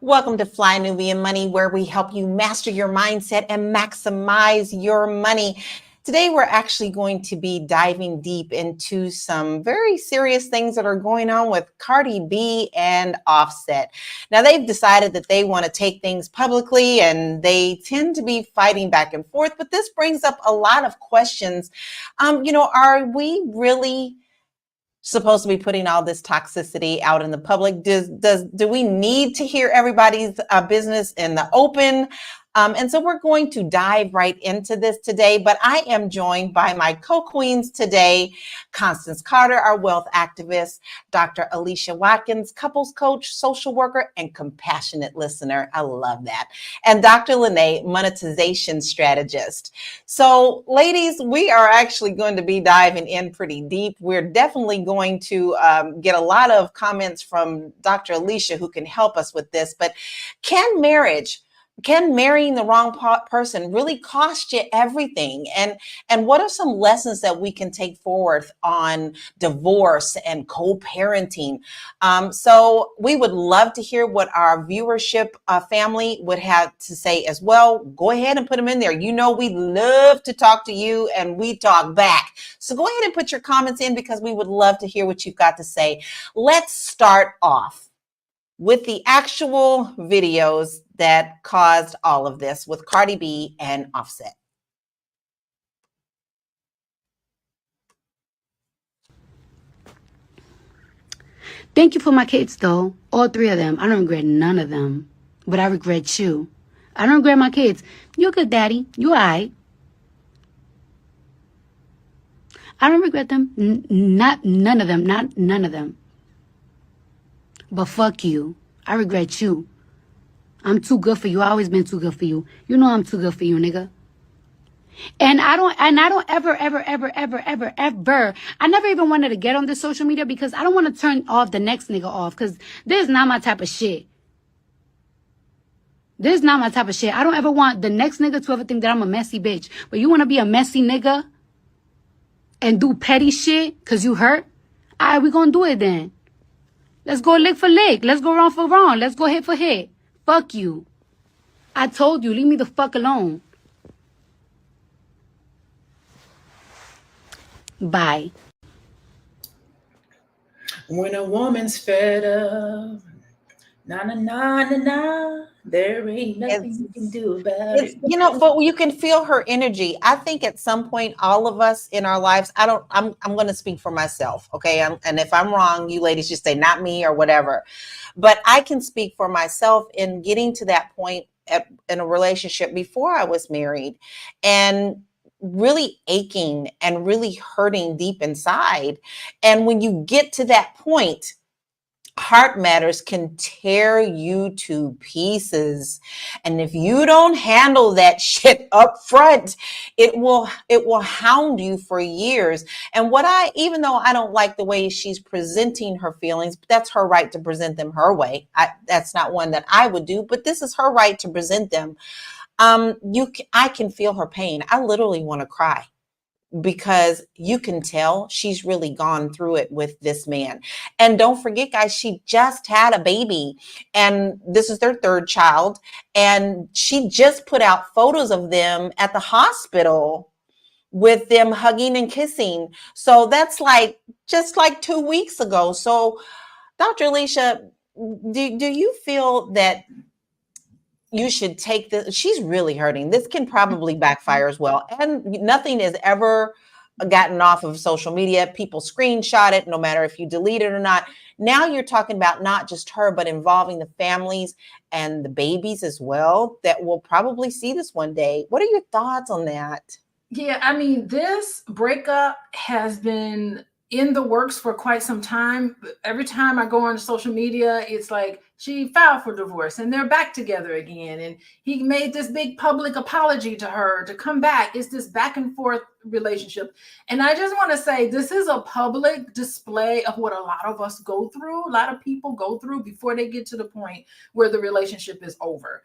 Welcome to Fly Nubian Money, where we help you master your mindset and maximize your money. Today, we're actually going to be diving deep into some very serious things that are going on with Cardi B and Offset. Now, they've decided that they want to take things publicly, and they tend to be fighting back and forth. But this brings up a lot of questions. Are we really supposed to be putting all this toxicity out in the public? Do we need to hear everybody's business in the open? And so we're going to dive right into this today, but I am joined by my co-queens today, Constance Carter, our wealth activist, Dr. Alicia Watkins, couples coach, social worker, and compassionate listener. I love that. And Dr. Lene, monetization strategist. So ladies, we are actually going to be diving in pretty deep. We're definitely going to get a lot of comments from Dr. Alicia, who can help us with this, but can marrying the wrong person really cost you everything? And what are some lessons that we can take forward on divorce and co-parenting? So we would love to hear what our viewership family would have to say as well. Go ahead and put them in there. You know, we love to talk to you and we talk back. So go ahead and put your comments in, because we would love to hear what you've got to say. Let's start off with the actual videos that caused all of this with Cardi B and Offset. Thank you for my kids, though. All three of them. I don't regret none of them, but I regret you. I don't regret my kids. You're a good daddy. You all right. I don't regret them. None of them. Not none of them. But fuck you. I regret you. I'm too good for you. I always been too good for you. You know I'm too good for you, nigga. And I don't ever, I never even wanted to get on this social media because I don't want to turn off the next nigga off, because this is not my type of shit. This is not my type of shit. I don't ever want the next nigga to ever think that I'm a messy bitch. But you want to be a messy nigga and do petty shit because you hurt? All right, we gonna do it then. Let's go lick for lick. Let's go wrong for wrong. Let's go hit for hit. Fuck you. I told you, leave me the fuck alone. Bye. When a woman's fed up, na na na na na, there ain't nothing you can do about it. But you can feel her energy. I think at some point, all of us in our lives, I'm going to speak for myself. Okay. And if I'm wrong, you ladies just say not me or whatever, but I can speak for myself in getting to that point in a relationship before I was married, and really aching and really hurting deep inside. And when you get to that point, heart matters can tear you to pieces. And if you don't handle that shit up front, it will hound you for years. And even though I don't like the way she's presenting her feelings, that's her right to present them her way. That's not one that I would do, but this is her right to present them. I can feel her pain. I literally want to cry, because you can tell she's really gone through it with this man. And don't forget, guys, she just had a baby, and this is their third child. And she just put out photos of them at the hospital with them hugging and kissing. So that's just like 2 weeks ago. So Dr. Alicia, do you feel that you should take this? She's really hurting. This can probably backfire as well. And nothing is ever gotten off of social media. People screenshot it, no matter if you delete it or not. Now you're talking about not just her, but involving the families and the babies as well that will probably see this one day. What are your thoughts on that? Yeah, I mean, this breakup has been in the works for quite some time. Every time I go on social media, it's like she filed for divorce and they're back together again. And he made this big public apology to her to come back. It's this back and forth relationship. And I just want to say, this is a public display of what a lot of us go through. A lot of people go through before they get to the point where the relationship is over.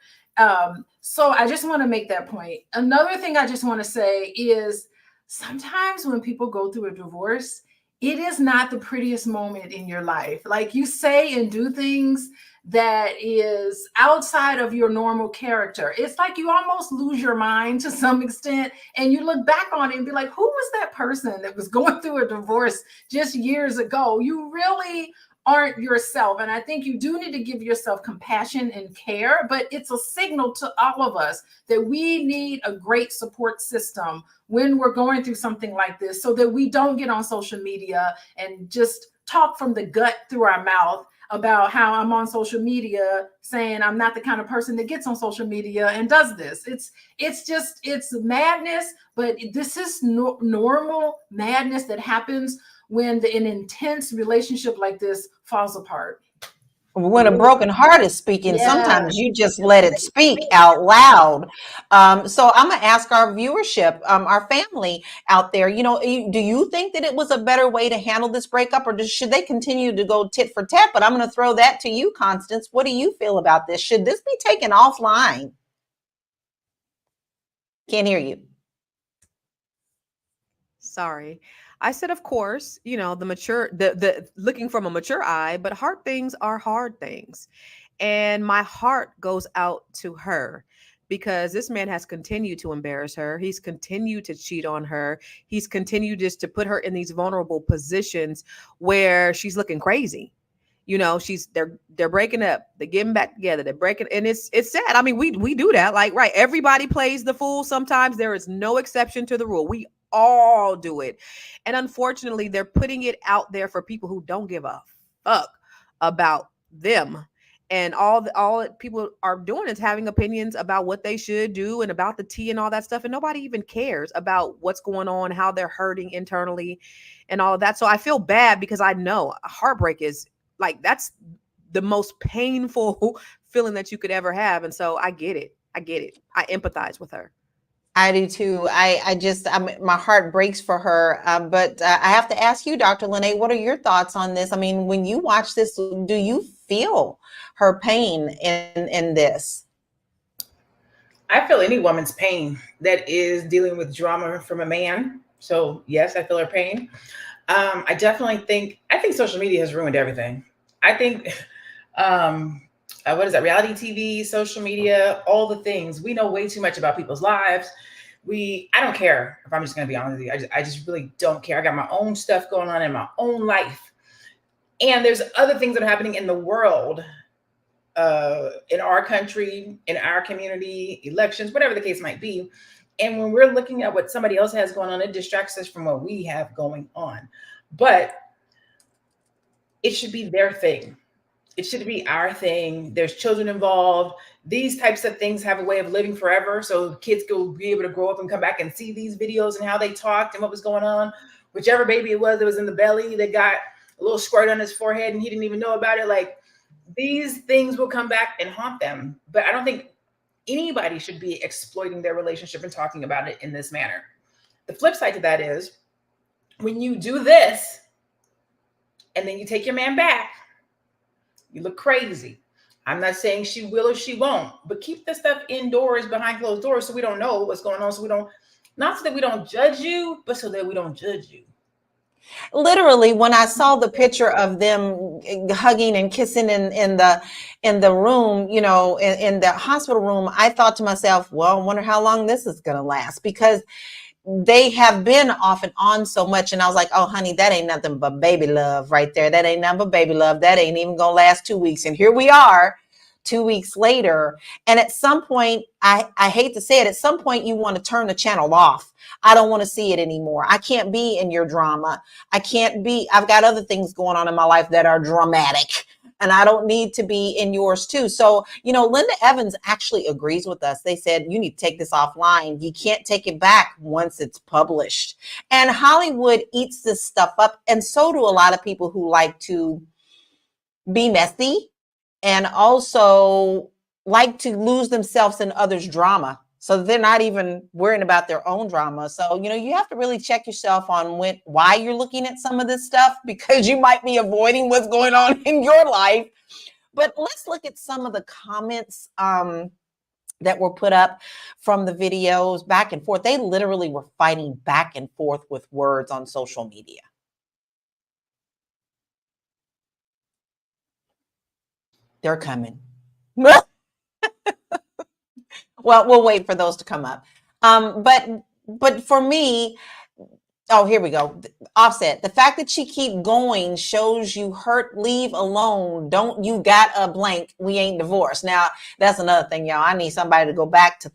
So I just want to make that point. Another thing I just want to say is, sometimes when people go through a divorce, it is not the prettiest moment in your life. Like, you say and do things that is outside of your normal character. It's like you almost lose your mind to some extent, and you look back on it and be like, who was that person that was going through a divorce just years ago? You really aren't yourself. And I think you do need to give yourself compassion and care, but it's a signal to all of us that we need a great support system when we're going through something like this, so that we don't get on social media and just talk from the gut through our mouth about how I'm on social media saying I'm not the kind of person that gets on social media and does this. It's madness, but this is normal madness that happens when an intense relationship like this falls apart. When a broken heart is speaking, Yeah. sometimes you just let it speak out loud. So I'm gonna ask our viewership, our family out there, do you think that it was a better way to handle this breakup, or should they continue to go tit for tat? But I'm gonna throw that to you, Constance. What do you feel about this? Should this be taken offline? Can't hear you. Sorry. I said, of course, the looking from a mature eye, but hard things are hard things. And my heart goes out to her because this man has continued to embarrass her. He's continued to cheat on her. He's continued just to put her in these vulnerable positions where she's looking crazy. They're breaking up, they're getting back together, they're breaking, and it's sad. I mean, we do that. Like, right, everybody plays the fool sometimes. There is no exception to the rule. We all do it. And unfortunately, they're putting it out there for people who don't give a fuck about them. And all people are doing is having opinions about what they should do and about the tea and all that stuff. And nobody even cares about what's going on, how they're hurting internally and all of that. So I feel bad because I know heartbreak is like, that's the most painful feeling that you could ever have. And so I get it. I empathize with her. I do too. My heart breaks for her. But I have to ask you, Dr. Lene, what are your thoughts on this? I mean, when you watch this, do you feel her pain in this? I feel any woman's pain that is dealing with drama from a man. So yes, I feel her pain. I think social media has ruined everything. I think, what is that? Reality TV, social media, all the things. We know way too much about people's lives. I don't care, if I'm just going to be honest with you. I just really don't care. I got my own stuff going on in my own life. And there's other things that are happening in the world, in our country, in our community, elections, whatever the case might be. And when we're looking at what somebody else has going on, it distracts us from what we have going on. But it should be their thing. It should be our thing. There's children involved. These types of things have a way of living forever. So kids will be able to grow up and come back and see these videos and how they talked and what was going on. Whichever baby it was that was in the belly that got a little squirt on his forehead and he didn't even know about it. Like, these things will come back and haunt them. But I don't think anybody should be exploiting their relationship and talking about it in this manner. The flip side to that is when you do this and then you take your man back, you look crazy. I'm not saying she will or she won't, but keep the stuff indoors behind closed doors so we don't know what's going on. Not so that we don't judge you, but so that we don't judge you. Literally, when I saw the picture of them hugging and kissing in the room, in the hospital room, I thought to myself, well, I wonder how long this is going to last, because they have been off and on so much. And I was like, oh, honey, that ain't nothing but baby love right there. That ain't nothing but baby love. That ain't even going to last 2 weeks. And here we are 2 weeks later. And at some point, I hate to say it, at some point you want to turn the channel off. I don't want to see it anymore. I can't be in your drama. I've got other things going on in my life that are dramatic, and I don't need to be in yours too. So, Linda Evans actually agrees with us. They said, you need to take this offline. You can't take it back once it's published. And Hollywood eats this stuff up. And so do a lot of people who like to be messy and also like to lose themselves in others' drama. So they're not even worrying about their own drama. So, you have to really check yourself on why you're looking at some of this stuff, because you might be avoiding what's going on in your life. But let's look at some of the comments that were put up from the videos back and forth. They literally were fighting back and forth with words on social media. They're coming. Well, we'll wait for those to come up. But for me, oh, here we go. Offset. The fact that she keep going shows you hurt. Leave alone. Don't you got a blank? We ain't divorced. Now that's another thing, y'all. I need somebody to go back to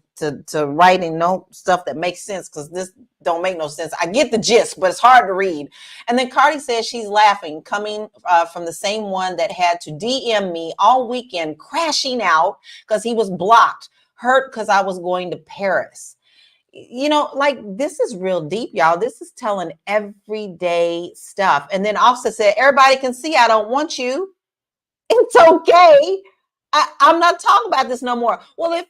writing no stuff that makes sense, because this don't make no sense. I get the gist, but it's hard to read. And then Cardi says she's laughing, coming from the same one that had to DM me all weekend, crashing out because he was blocked. Hurt because I was going to Paris. You know, like, this is real deep, y'all. This is telling everyday stuff. And then Offset said, everybody can see I don't want you. It's okay. I'm not talking about this no more. Well,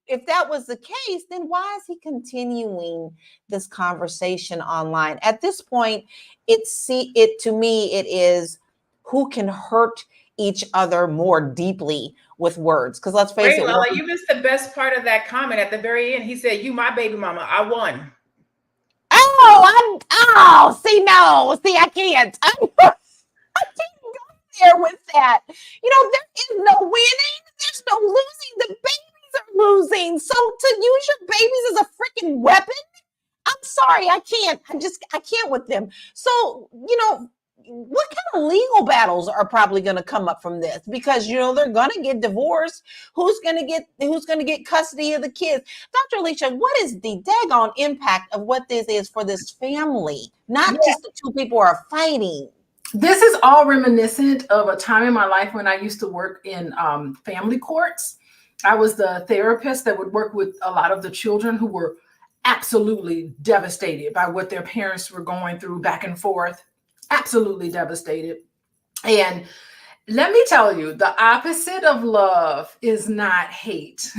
if that was the case, then why is he continuing this conversation online? At this point, to me, it is who can hurt each other more deeply with words. Because let's face it, Lola, you missed the best part of that comment at the very end. He said, "You my baby mama. I won." See, I can't. I can't go there with that. You know, there is no winning. There's no losing. The babies are losing. So to use your babies as a freaking weapon, I'm sorry, I can't. I can't with them. So, you know, what kind of legal battles are probably going to come up from this? Because, you know, they're going to get divorced. Who's going to get custody of the kids? Dr. Alicia, what is the daggone impact of what this is for this family? Not just the two people are fighting. This is all reminiscent of a time in my life when I used to work in family courts. I was the therapist that would work with a lot of the children who were absolutely devastated by what their parents were going through back and forth. Absolutely devastated. And let me tell you, the opposite of love is not hate.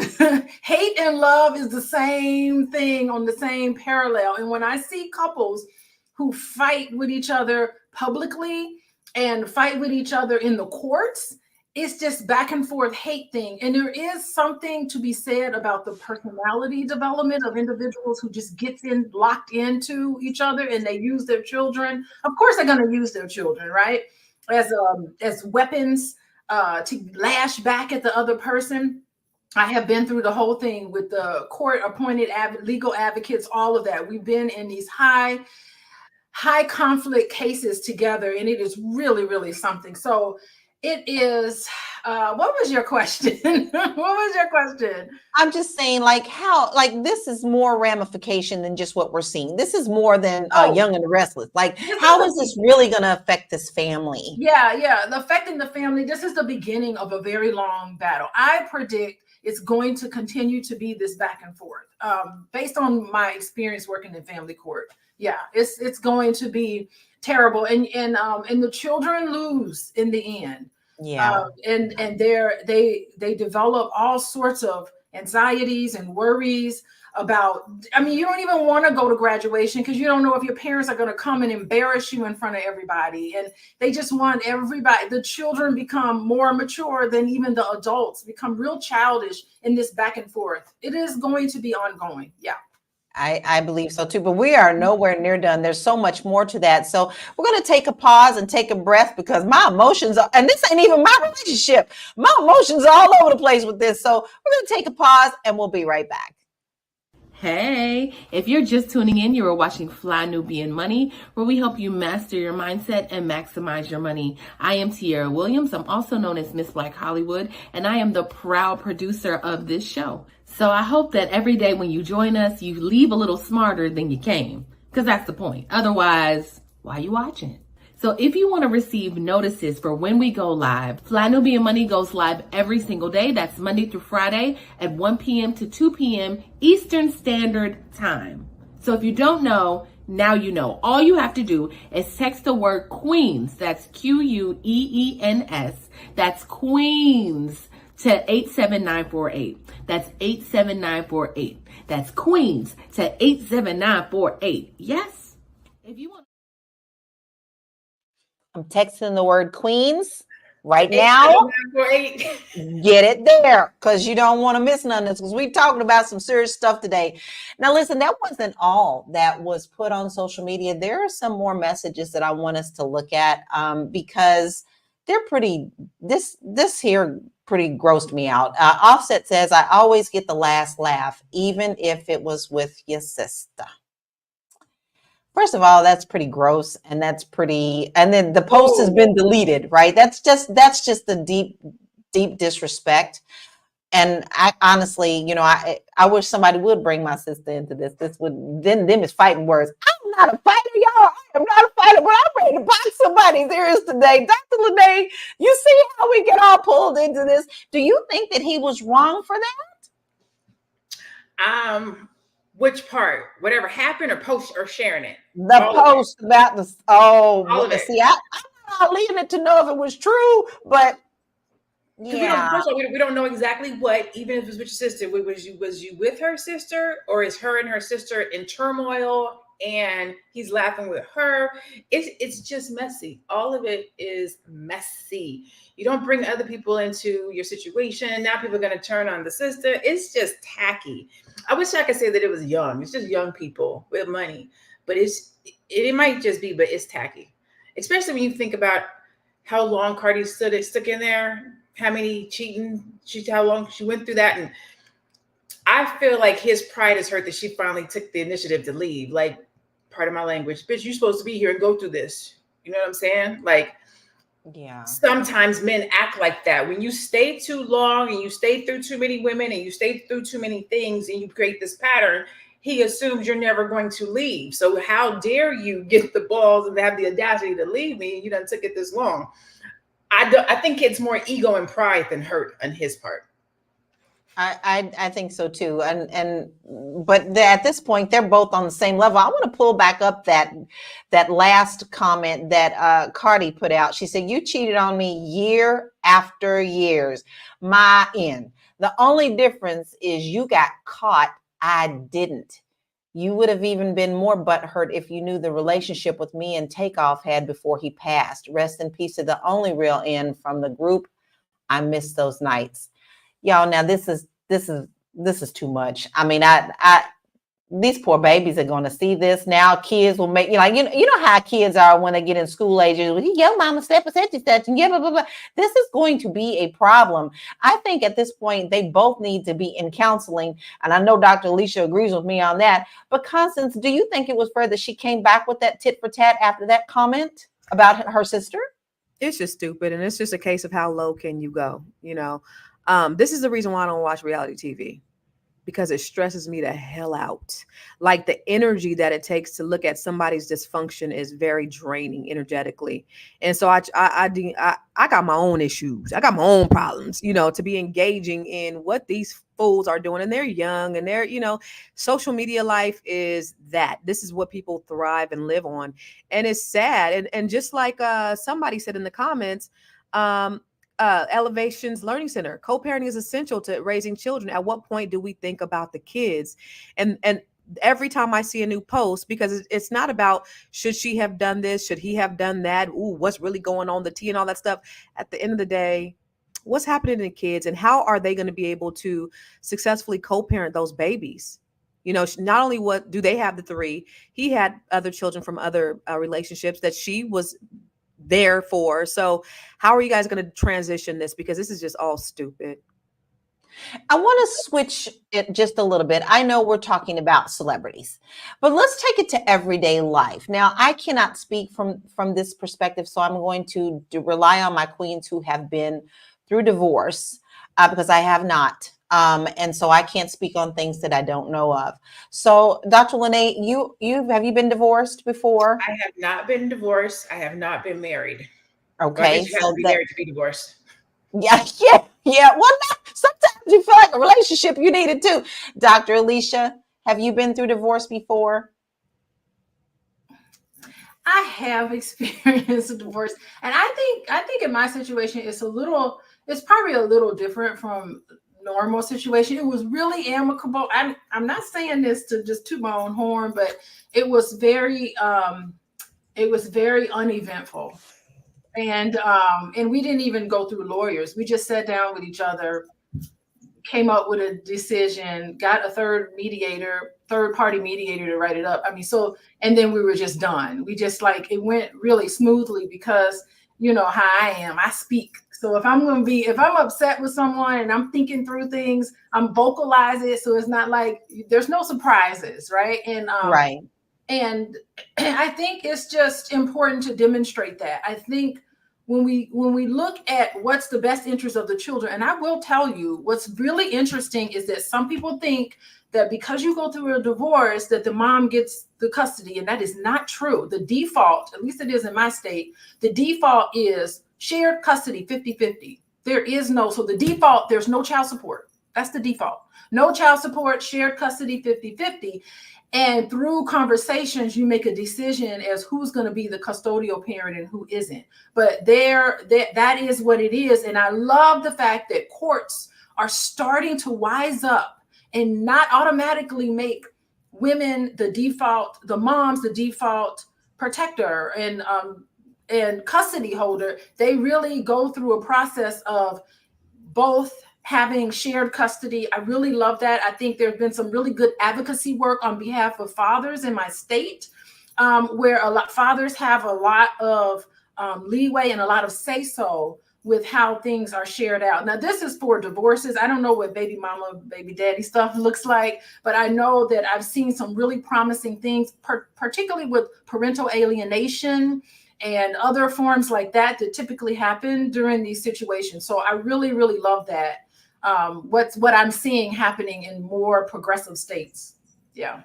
Hate and love is the same thing, on the same parallel. And when I see couples who fight with each other publicly and fight with each other in the courts, it's just back and forth hate thing. And there is something to be said about the personality development of individuals who just gets locked into each other, and they use their children. Of course, they're going to use their children, right? As weapons to lash back at the other person. I have been through the whole thing with the court appointed legal advocates, all of that. We've been in these high conflict cases together, and it is really, really something. So it is, what was your question? What was your question? I'm just saying, like, this is more ramification than just what we're seeing. This is more than Young and the Restless. Like, how is this really going to affect this family? Yeah. Affecting the family. This is the beginning of a very long battle. I predict it's going to continue to be this back and forth. Based on my experience working in family court. Yeah, it's going to be terrible. And the children lose in the end. Yeah. And they develop all sorts of anxieties and worries about, I mean, you don't even want to go to graduation because you don't know if your parents are going to come and embarrass you in front of everybody. And they just want everybody, the children become more mature than even the adults, become real childish in this back and forth. It is going to be ongoing. Yeah. I believe so too, but we are nowhere near done. There's so much more to that. So we're going to take a pause and take a breath, because my emotions are, and this ain't even my relationship. My emotions are all over the place with this. So we're going to take a pause and we'll be right back. Hey, if you're just tuning in, you are watching Fly Nubian Money, where we help you master your mindset and maximize your money. I am Tiara Williams. I'm also known as Miss Black Hollywood, and I am the proud producer of this show. So I hope that every day when you join us, you leave a little smarter than you came, because that's the point. Otherwise, why are you watching? So if you want to receive notices for when we go live, Fly Nubian Money goes live every single day. That's Monday through Friday at 1 p.m. to 2 p.m. Eastern Standard Time. So if you don't know, now you know. All you have to do is text the word Queens. That's Queens. That's Queens to 87948. That's 87948. That's Queens to 87948. Yes? If you want. I'm texting the word Queens right now. Get it there, because you don't want to miss none of this, because we're talking about some serious stuff today. Now, listen, that wasn't all that was put on social media. There are some more messages that I want us to look at, because they're pretty, this here pretty grossed me out. Offset says, I always get the last laugh, even if it was with your sister. First of all, that's pretty gross, and that's pretty, and then the post has been deleted, right? That's just the deep disrespect. And I honestly, I wish somebody would bring my sister into this. This would, then them is fighting words. I'm not a fighter, y'all. I am not a fighter, but I'm ready to box somebody. There is today. Dr. Lene, you see how we get all pulled into this. Do you think that he was wrong for that? Which part? Whatever happened, or post, or sharing it? The all post about the see, I'm not leaving it to know if it was true, but yeah. First of all, we don't know exactly what, even if it was with your sister. Was you with her sister, or is her and her sister in turmoil and he's laughing with her? It's just messy. All of it is messy. You don't bring other people into your situation. Now people are going to turn on the sister. It's just tacky. I wish I could say that it was young. It's just young people with money, but it might just be, but it's tacky. Especially when you think about how long Cardi stuck in there, how many cheating, how long she went through that. And I feel like his pride is hurt that she finally took the initiative to leave. Like, part of my language, bitch, you're supposed to be here and go through this. You know what I'm saying? Like, yeah. Sometimes men act like that. When you stay too long and you stay through too many women and you stay through too many things and you create this pattern, he assumes you're never going to leave. So how dare you get the balls and have the audacity to leave me? You done took it this long. I think it's more ego and pride than hurt on his part. I think so too. But at this point, they're both on the same level. I want to pull back up that last comment that Cardi put out. She said, "You cheated on me year after years. My end. The only difference is you got caught. I didn't. You would have even been more butthurt if you knew the relationship with me and Takeoff had before he passed. Rest in peace to the only real end from the group. I miss those nights." Y'all, now this is too much. I mean, these poor babies are going to see this now. Kids will make, you know how kids are when they get in school ages. Well, your mama step such and such, and yeah, blah, blah, blah. This is going to be a problem. I think at this point, they both need to be in counseling. And I know Dr. Alicia agrees with me on that. But Constance, do you think it was fair that she came back with that tit for tat after that comment about her sister? It's just stupid. And it's just a case of how low can you go, This is the reason why I don't watch reality TV, because it stresses me the hell out. Like, the energy that it takes to look at somebody's dysfunction is very draining energetically. And so I got my own issues. I got my own problems, to be engaging in what these fools are doing. And they're young, and they're, social media life is that. This is what people thrive and live on. And it's sad. And just like somebody said in the comments, Elevations Learning Center, co-parenting is essential to raising children. At what point do we think about the kids? And every time I see a new post, because it's not about should she have done this, should he have done that, ooh, what's really going on, the tea and all that stuff. At the end of the day, what's happening to kids, and how are they going to be able to successfully co-parent those babies? Not only what do they have the 3, he had other children from other relationships that she was there for. So how are you guys going to transition this? Because this is just all stupid. I want to switch it just a little bit. I know we're talking about celebrities, but let's take it to everyday life. Now, I cannot speak from this perspective, so I'm going to rely on my queens who have been through divorce, because I have not. And so I can't speak on things that I don't know of. So, Dr. Lene, have you been divorced before? I have not been divorced. I have not been married. Okay. You have to be married to be divorced. Yeah. Well, sometimes you feel like a relationship, you need it too. Dr. Alicia, have you been through divorce before? I have experienced a divorce, and I think in my situation it's probably a little different from normal situation. It was really amicable. I'm not saying this to just toot my own horn, but it was very uneventful. And we didn't even go through lawyers. We just sat down with each other, came up with a decision, got a third party mediator to write it up. I mean, and then we were just done. We just it went really smoothly because you know how I am. I speak. So if I'm upset with someone and I'm thinking through things, I'm vocalize it. So it's not like there's no surprises, right? Right. And I think it's just important to demonstrate that. I think when we look at what's the best interest of the children, and I will tell you what's really interesting is that some people think that because you go through a divorce that the mom gets the custody, and that is not true. The default, at least it is in my state, the default is shared custody 50-50. So the default, there's no child support. That's the default. No child support, shared custody 50-50. And through conversations, you make a decision as who's going to be the custodial parent and who isn't. But that is what it is. And I love the fact that courts are starting to wise up and not automatically make women the default, the moms the default protector and custody holder. They really go through a process of both having shared custody. I really love that. I think there's been some really good advocacy work on behalf of fathers in my state, where fathers have a lot of leeway and a lot of say-so with how things are shared out. Now, this is for divorces. I don't know what baby mama, baby daddy stuff looks like, but I know that I've seen some really promising things, particularly with parental alienation and other forms like that typically happen during these situations. So I really, really love that. What I'm seeing happening in more progressive states. Yeah.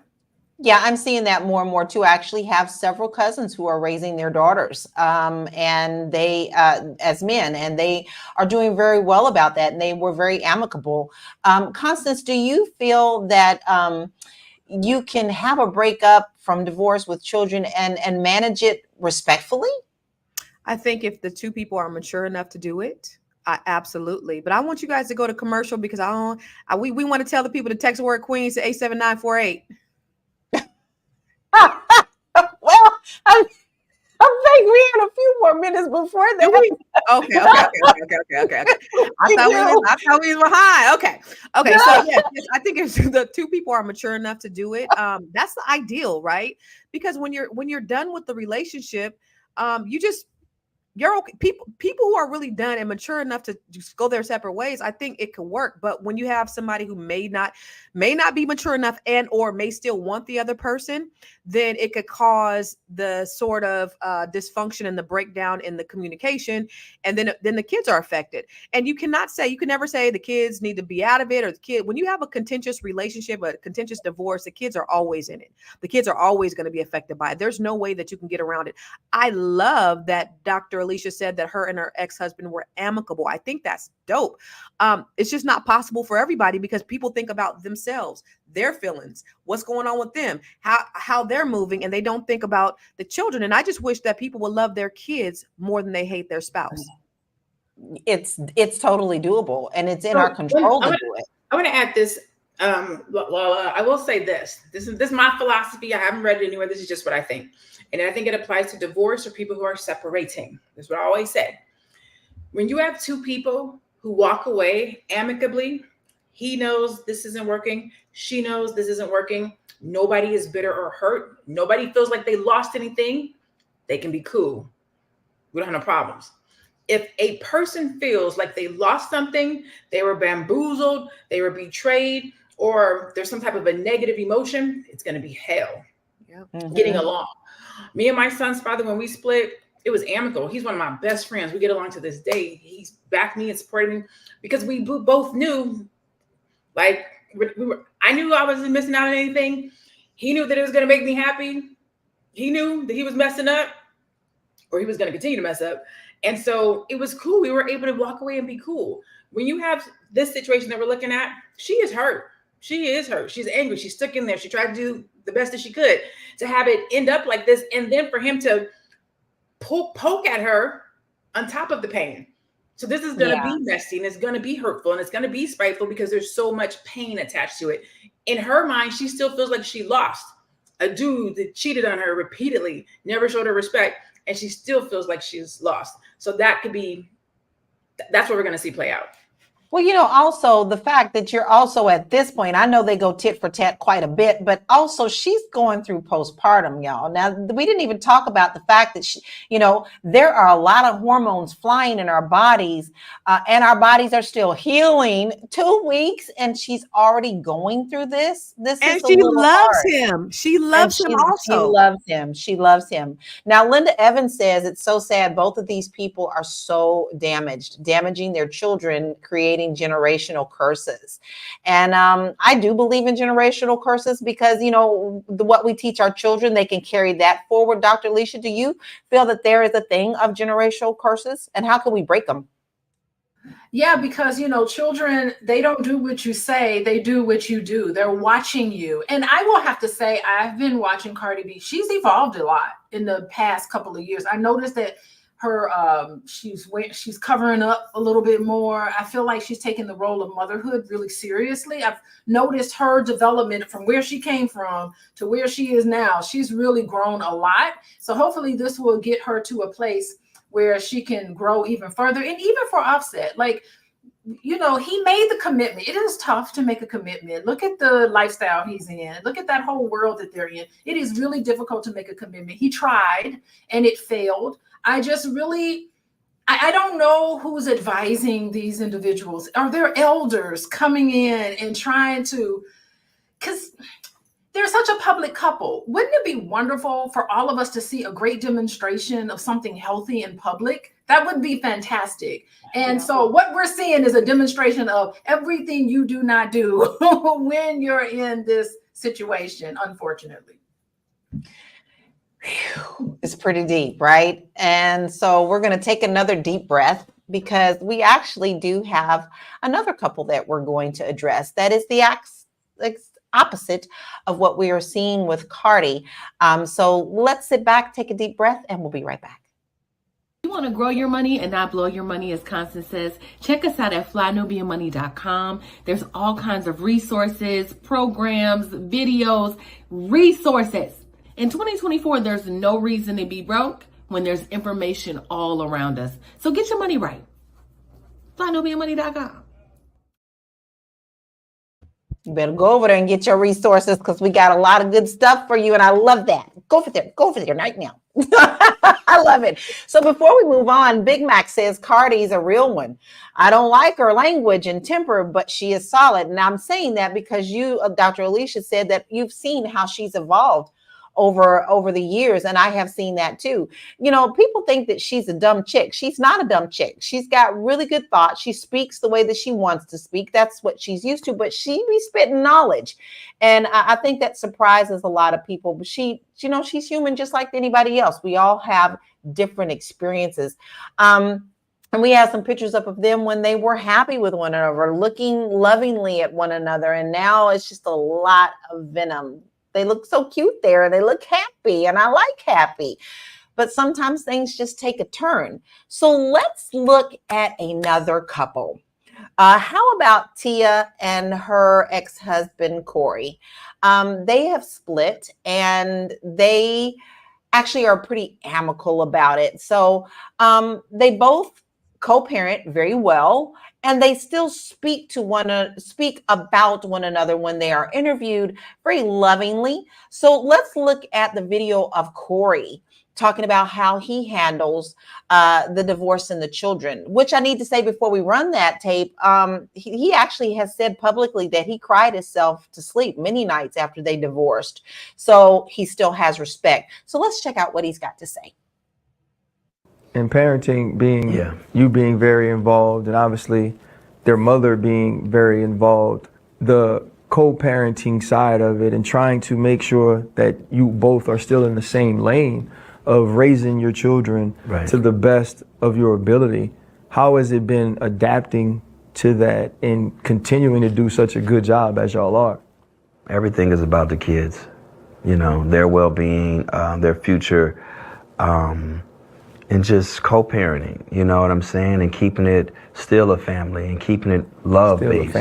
Yeah, I'm seeing that more and more too. I actually have several cousins who are raising their daughters, and they, as men, and they are doing very well about that. And they were very amicable. Constance, do you feel that you can have a breakup from divorce with children and manage it respectfully? I think if the two people are mature enough to do it, absolutely. But I want you guys to go to commercial because we want to tell the people to text word Queens to 87948. Well, I think we had a few more minutes before that. Okay. I thought we were behind. Okay. So yes, I think if the two people are mature enough to do it, that's the ideal, right? Because when you're done with the relationship, you're okay. People who are really done and mature enough to just go their separate ways, I think it could work. But when you have somebody who may not be mature enough and or may still want the other person, then it could cause the sort of dysfunction and the breakdown in the communication, and then the kids are affected. And you can never say the kids need to be out of it, or the kid. When you have a contentious relationship, a contentious divorce, the kids are always in it. The kids are always going to be affected by it. There's no way that you can get around it. I love that Dr. Alicia said that her and her ex-husband were amicable. I think that's dope. It's just not possible for everybody because people think about themselves, their feelings, what's going on with them, how they're moving, and they don't think about the children. And I just wish that people would love their kids more than they hate their spouse. It's totally doable, and it's in our control to do it. I want to add this. I will say this. This is my philosophy. I haven't read it anywhere. This is just what I think. And I think it applies to divorce or people who are separating. That's what I always said. When you have two people who walk away amicably, he knows this isn't working. She knows this isn't working. Nobody is bitter or hurt. Nobody feels like they lost anything. They can be cool. We don't have no problems. If a person feels like they lost something, they were bamboozled, they were betrayed, or there's some type of a negative emotion, it's going to be hell. Getting along. Me and my son's father, when we split, it was amicable. He's one of my best friends. We get along to this day. He's backed me and supported me because we both knew, like, I knew I wasn't missing out on anything. He knew that it was going to make me happy. He knew that he was messing up, or he was going to continue to mess up. And so it was cool. We were able to walk away and be cool. When you have this situation that we're looking at, she is hurt. She is hurt. She's angry. She's stuck in there. She tried to do the best that she could to have it end up like this. And then for him to poke at her on top of the pain. So this is going to be messy, and it's going to be hurtful, and it's going to be spiteful because there's so much pain attached to it. In her mind, she still feels like she lost a dude that cheated on her repeatedly, never showed her respect, and she still feels like she's lost. So that's what we're going to see play out. Well, also the fact that you're also at this point, I know they go tit for tat quite a bit, but also she's going through postpartum, y'all. Now, we didn't even talk about the fact that there are a lot of hormones flying in our bodies, and our bodies are still healing. 2 weeks, and she's already going through this. This And is a she little loves hard. him. She And loves him she also. loves him. She loves him. Now, Linda Evans says it's so sad. Both of these people are so damaging their children, creating generational curses. And I do believe in generational curses because, what we teach our children, they can carry that forward. Dr. Alicia, do you feel that there is a thing of generational curses, and how can we break them? Yeah, because children, they don't do what you say, they do what you do. They're watching you. And I will have to say, I've been watching Cardi B. She's evolved a lot in the past couple of years. I noticed that her she's covering up a little bit more. I feel like she's taking the role of motherhood really seriously. I've noticed her development from where she came from to where she is now. She's really grown a lot. So hopefully this will get her to a place where she can grow even further. And even for Offset, he made the commitment. It is tough to make a commitment. Look at the lifestyle he's in. Look at that whole world that they're in. It is really difficult to make a commitment. He tried and it failed. I don't know who's advising these individuals. Are there elders coming in and trying to, because they're such a public couple. Wouldn't it be wonderful for all of us to see a great demonstration of something healthy in public? That would be fantastic. And so what we're seeing is a demonstration of everything you do not do when you're in this situation, unfortunately. It's pretty deep, right? And so we're going to take another deep breath because we actually do have another couple that we're going to address. That is the opposite of what we are seeing with Cardi. So let's sit back, take a deep breath, and we'll be right back. You want to grow your money and not blow your money, as Constance says, check us out at flynubianmoney.com. There's all kinds of resources, programs, videos, resources. In 2024, there's no reason to be broke when there's information all around us. So get your money right. flynubianmoney.com. You better go over there and get your resources because we got a lot of good stuff for you. And I love that. Go for there right now. I love it. So before we move on, Big Mac says Cardi's a real one. I don't like her language and temper, but she is solid. And I'm saying that because you, Dr. Alicia, said that you've seen how she's evolved over the years. And I have seen that too. People think that she's a dumb chick. She's not a dumb chick. She's got really good thoughts. She speaks the way that she wants to speak. That's what she's used to, but she be spitting knowledge. And I think that surprises a lot of people, but she's human just like anybody else. We all have different experiences. And we have some pictures up of them when they were happy with one another, looking lovingly at one another. And now it's just a lot of venom. They look so cute there and they look happy, and I like happy. But sometimes things just take a turn. So let's look at another couple. How about Tia and her ex-husband, Cory? They have split and they actually are pretty amicable about it. So they both co-parent very well, and they still speak about one another when they are interviewed very lovingly. So let's look at the video of Cory talking about how he handles the divorce and the children, which I need to say before we run that tape, he actually has said publicly that he cried himself to sleep many nights after they divorced. So he still has respect. So let's check out what he's got to say. And parenting you being very involved, and obviously their mother being very involved, the co-parenting side of it and trying to make sure that you both are still in the same lane of raising your children to the best of your ability. How has it been adapting to that and continuing to do such a good job as y'all are? Everything is about the kids, their well-being, their future, and just co-parenting, you know what I'm saying? And keeping it still a family and keeping it love-based.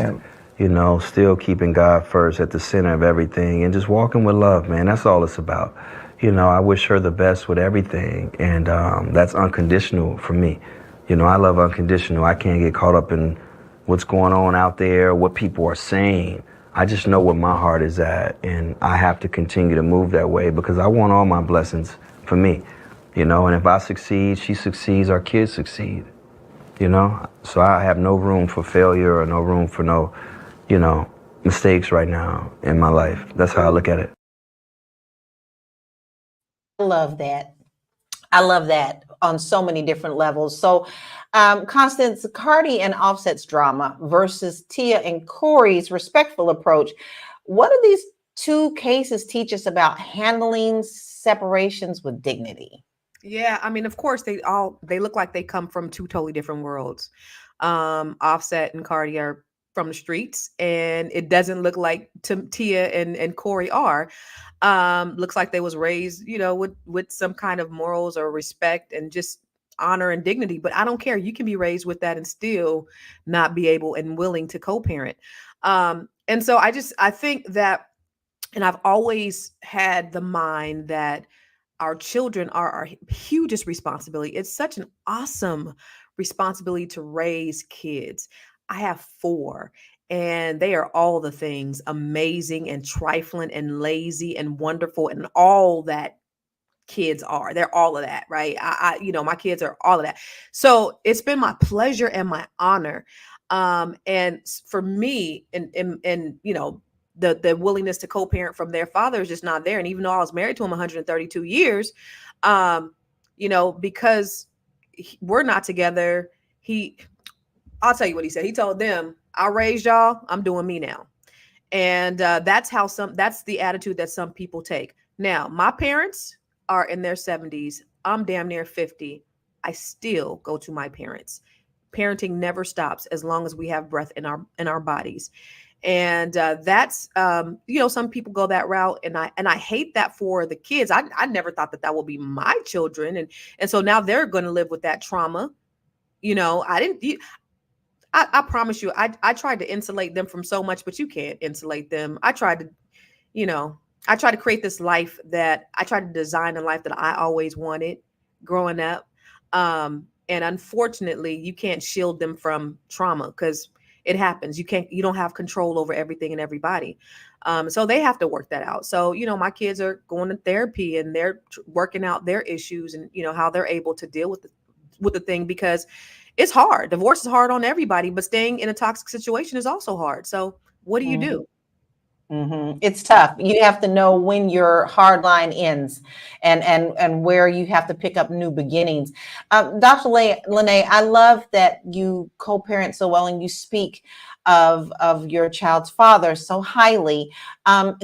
Still keeping God first at the center of everything and just walking with love, man. That's all it's about. I wish her the best with everything, and that's unconditional for me. I love unconditional. I can't get caught up in what's going on out there, what people are saying. I just know where my heart is at, and I have to continue to move that way because I want all my blessings for me, you know, and if I succeed, she succeeds, our kids succeed, you know? So I have no room for failure or no room for no, you know, mistakes right now in my life. That's how I look at it. I love that. I love that on so many different levels. So, Constance, Cardi and Offset's drama versus Tia and Cory's respectful approach. What do these two cases teach us about handling separations with dignity? Yeah, I mean, of course, they look like they come from two totally different worlds. Offset and Cardi are from the streets, and it doesn't look like Tia and Cory are. Looks like they was raised, you know, with some kind of morals or respect and just honor and dignity. But I don't care. You can be raised with that and still not be able and willing to co-parent. And so I think that, and I've always had the mind that our children are our hugest responsibility. It's such an awesome responsibility to raise kids. I have 4, and they are all the things amazing and trifling and lazy and wonderful and all that kids are. They're all of that, right? You know, my kids are all of that. So it's been my pleasure and my honor. And for me, and you know, the willingness to co-parent from their father is just not there. And even though I was married to him 132 years, you know, because we're not together, I'll tell you what he said. He told them, I raised y'all, I'm doing me now. And that's the attitude that some people take. Now, my parents are in their 70s. I'm damn near 50. I still go to my parents. Parenting never stops as long as we have breath in our bodies. And that's you know, some people go that route, and I hate that for the kids. I never thought that would be my children, and so now they're going to live with that trauma. You know, I promise you, I tried to insulate them from so much, but you can't insulate them. I tried to, you know, I tried to create this life that I tried to design a life that I always wanted growing up. And unfortunately, you can't shield them from trauma because it happens. You don't have control over everything and everybody. So they have to work that out. So, you know, my kids are going to therapy and they're working out their issues and, you know, how they're able to deal with the thing, because it's hard. Divorce is hard on everybody, but staying in a toxic situation is also hard. So what do you do? It's tough. You have to know when your hard line ends and where you have to pick up new beginnings. Dr. Lene, I love that you co-parent so well and you speak of your child's father so highly.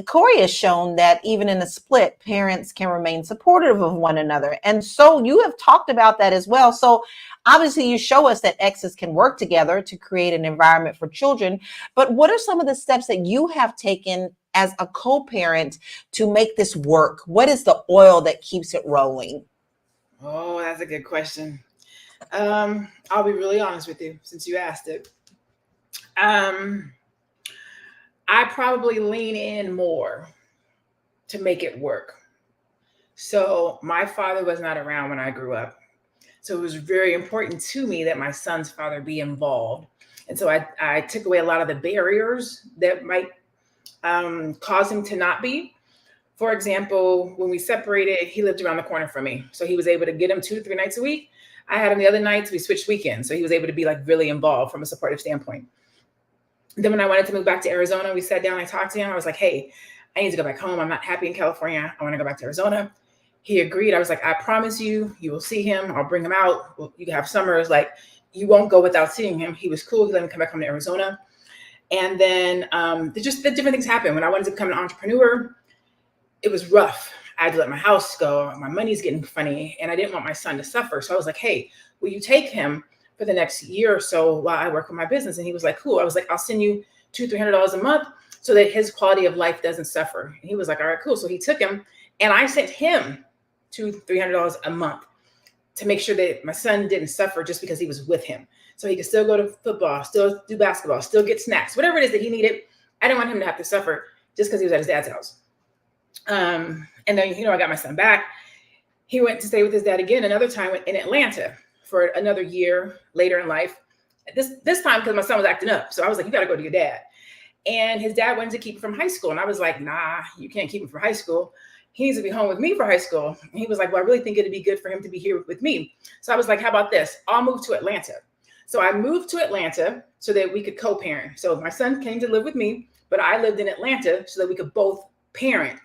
Cory has shown that even in a split, parents can remain supportive of one another. And so you have talked about that as well. So obviously you show us that exes can work together to create an environment for children. But what are some of the steps that you have taken as a co-parent to make this work? What is the oil that keeps it rolling? Oh, that's a good question. I'll be really honest with you since you asked it. I probably lean in more to make it work. So my father was not around when I grew up. So it was very important to me that my son's father be involved. And so I took away a lot of the barriers that might cause him to not be. For example, when we separated, he lived around the corner from me. So he was able to get him 2 to 3 nights a week. I had him the other nights, we switched weekends. So he was able to be like really involved from a supportive standpoint. Then when I wanted to move back to Arizona, we sat down, I talked to him. I was like, hey, I need to go back home. I'm not happy in California. I want to go back to Arizona. He agreed. I was like, I promise you, you will see him. I'll bring him out. You can have summers. Like, you won't go without seeing him. He was cool. He let me come back home to Arizona. And then the different things happened. When I wanted to become an entrepreneur, it was rough. I had to let my house go. My money's getting funny. And I didn't want my son to suffer. So I was like, hey, will you take him for the next year or so while I work on my business? And he was like, cool. I was like, I'll send you $200-300 a month so that his quality of life doesn't suffer. And he was like, all right, cool. So he took him and I sent him $200-300 a month to make sure that my son didn't suffer just because he was with him. So he could still go to football, still do basketball, still get snacks, whatever it is that he needed. I didn't want him to have to suffer just because he was at his dad's house. And then, I got my son back. He went to stay with his dad again another time in Atlanta for another year later in life. This time, because my son was acting up. So I was like, you got to go to your dad. And his dad wanted to keep him from high school. And I was like, nah, you can't keep him from high school. He needs to be home with me for high school. And he was like, well, I really think it'd be good for him to be here with me. So I was like, how about this? I'll move to Atlanta. So I moved to Atlanta so that we could co-parent. So my son came to live with me, but I lived in Atlanta so that we could both parent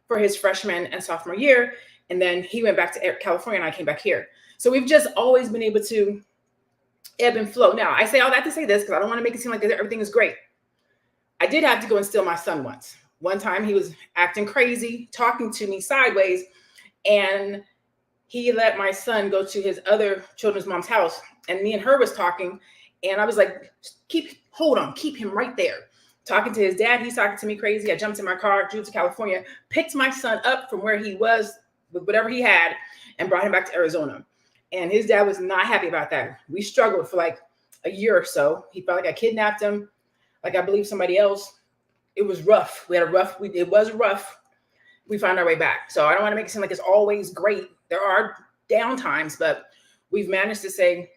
for his freshman and sophomore year. And then he went back to California and I came back here. So we've just always been able to ebb and flow. Now, I say all that to say this because I don't want to make it seem like everything is great. I did have to go and steal my son once. One time he was acting crazy, talking to me sideways, and he let my son go to his other children's mom's house, and me and her was talking, and I was like, keep him right there. Talking to his dad, he's talking to me crazy. I jumped in my car, drove to California, picked my son up from where he was with whatever he had, and brought him back to Arizona. And his dad was not happy about that. We struggled for like a year or so. He felt like I kidnapped him, like I believe somebody else. It was rough. It was rough. We found our way back. So I don't want to make it seem like it's always great. There are down times, but we've managed to stay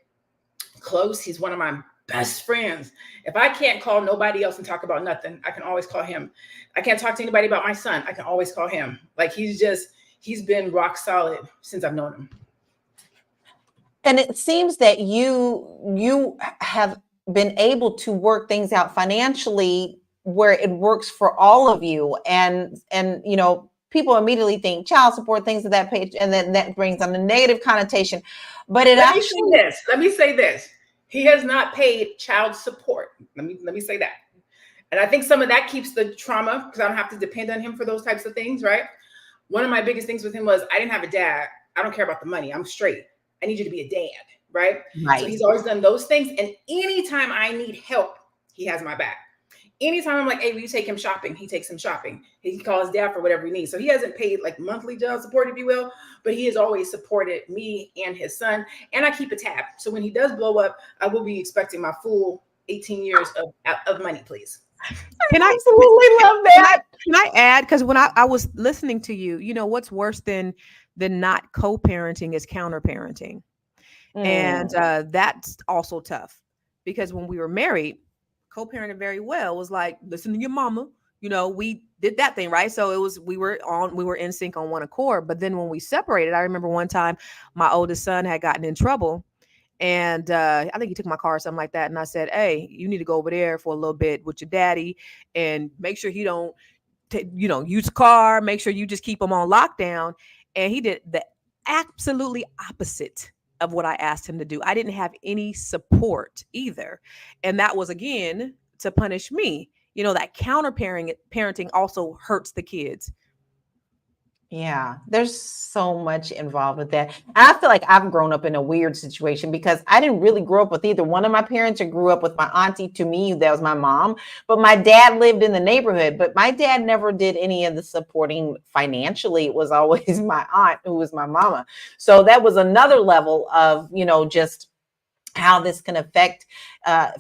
close. He's one of my best friends. If I can't call nobody else and talk about nothing, I can always call him. I can't talk to anybody about my son. I can always call him. Like he's been rock solid since I've known him. And it seems that you have been able to work things out financially where it works for all of you. And people immediately think child support, things of that page, and then that brings on a negative connotation. But let me say this. He has not paid child support. Let me say that. And I think some of that keeps the trauma because I don't have to depend on him for those types of things, right? One of my biggest things with him was I didn't have a dad. I don't care about the money. I'm straight. I need you to be a dad, right? Right. So he's always done those things. And anytime I need help, he has my back. Anytime I'm like, hey, will you take him shopping? He takes him shopping. He calls dad for whatever he needs. So he hasn't paid like monthly child support, if you will, but he has always supported me and his son. And I keep a tab. So when he does blow up, I will be expecting my full 18 years of money, please. Can I absolutely love that? Can I add? Because when I was listening to you, what's worse than not co-parenting is counter-parenting. And that's also tough because when we were married, co-parented very well was like, listen to your mama. We did that thing, right? So we were in sync on one accord. But then when we separated, I remember one time my oldest son had gotten in trouble. And I think he took my car or something like that. And I said, hey, you need to go over there for a little bit with your daddy and make sure he don't, use the car. Make sure you just keep him on lockdown. And he did the absolutely opposite of what I asked him to do. I didn't have any support either. And that was, again, to punish me. That counter parenting also hurts the kids. Yeah, there's so much involved with that. And I feel like I've grown up in a weird situation because I didn't really grow up with either one of my parents or grew up with my auntie. To me, that was my mom. But my dad lived in the neighborhood. But my dad never did any of the supporting financially. It was always my aunt who was my mama. So that was another level of, just how this can affect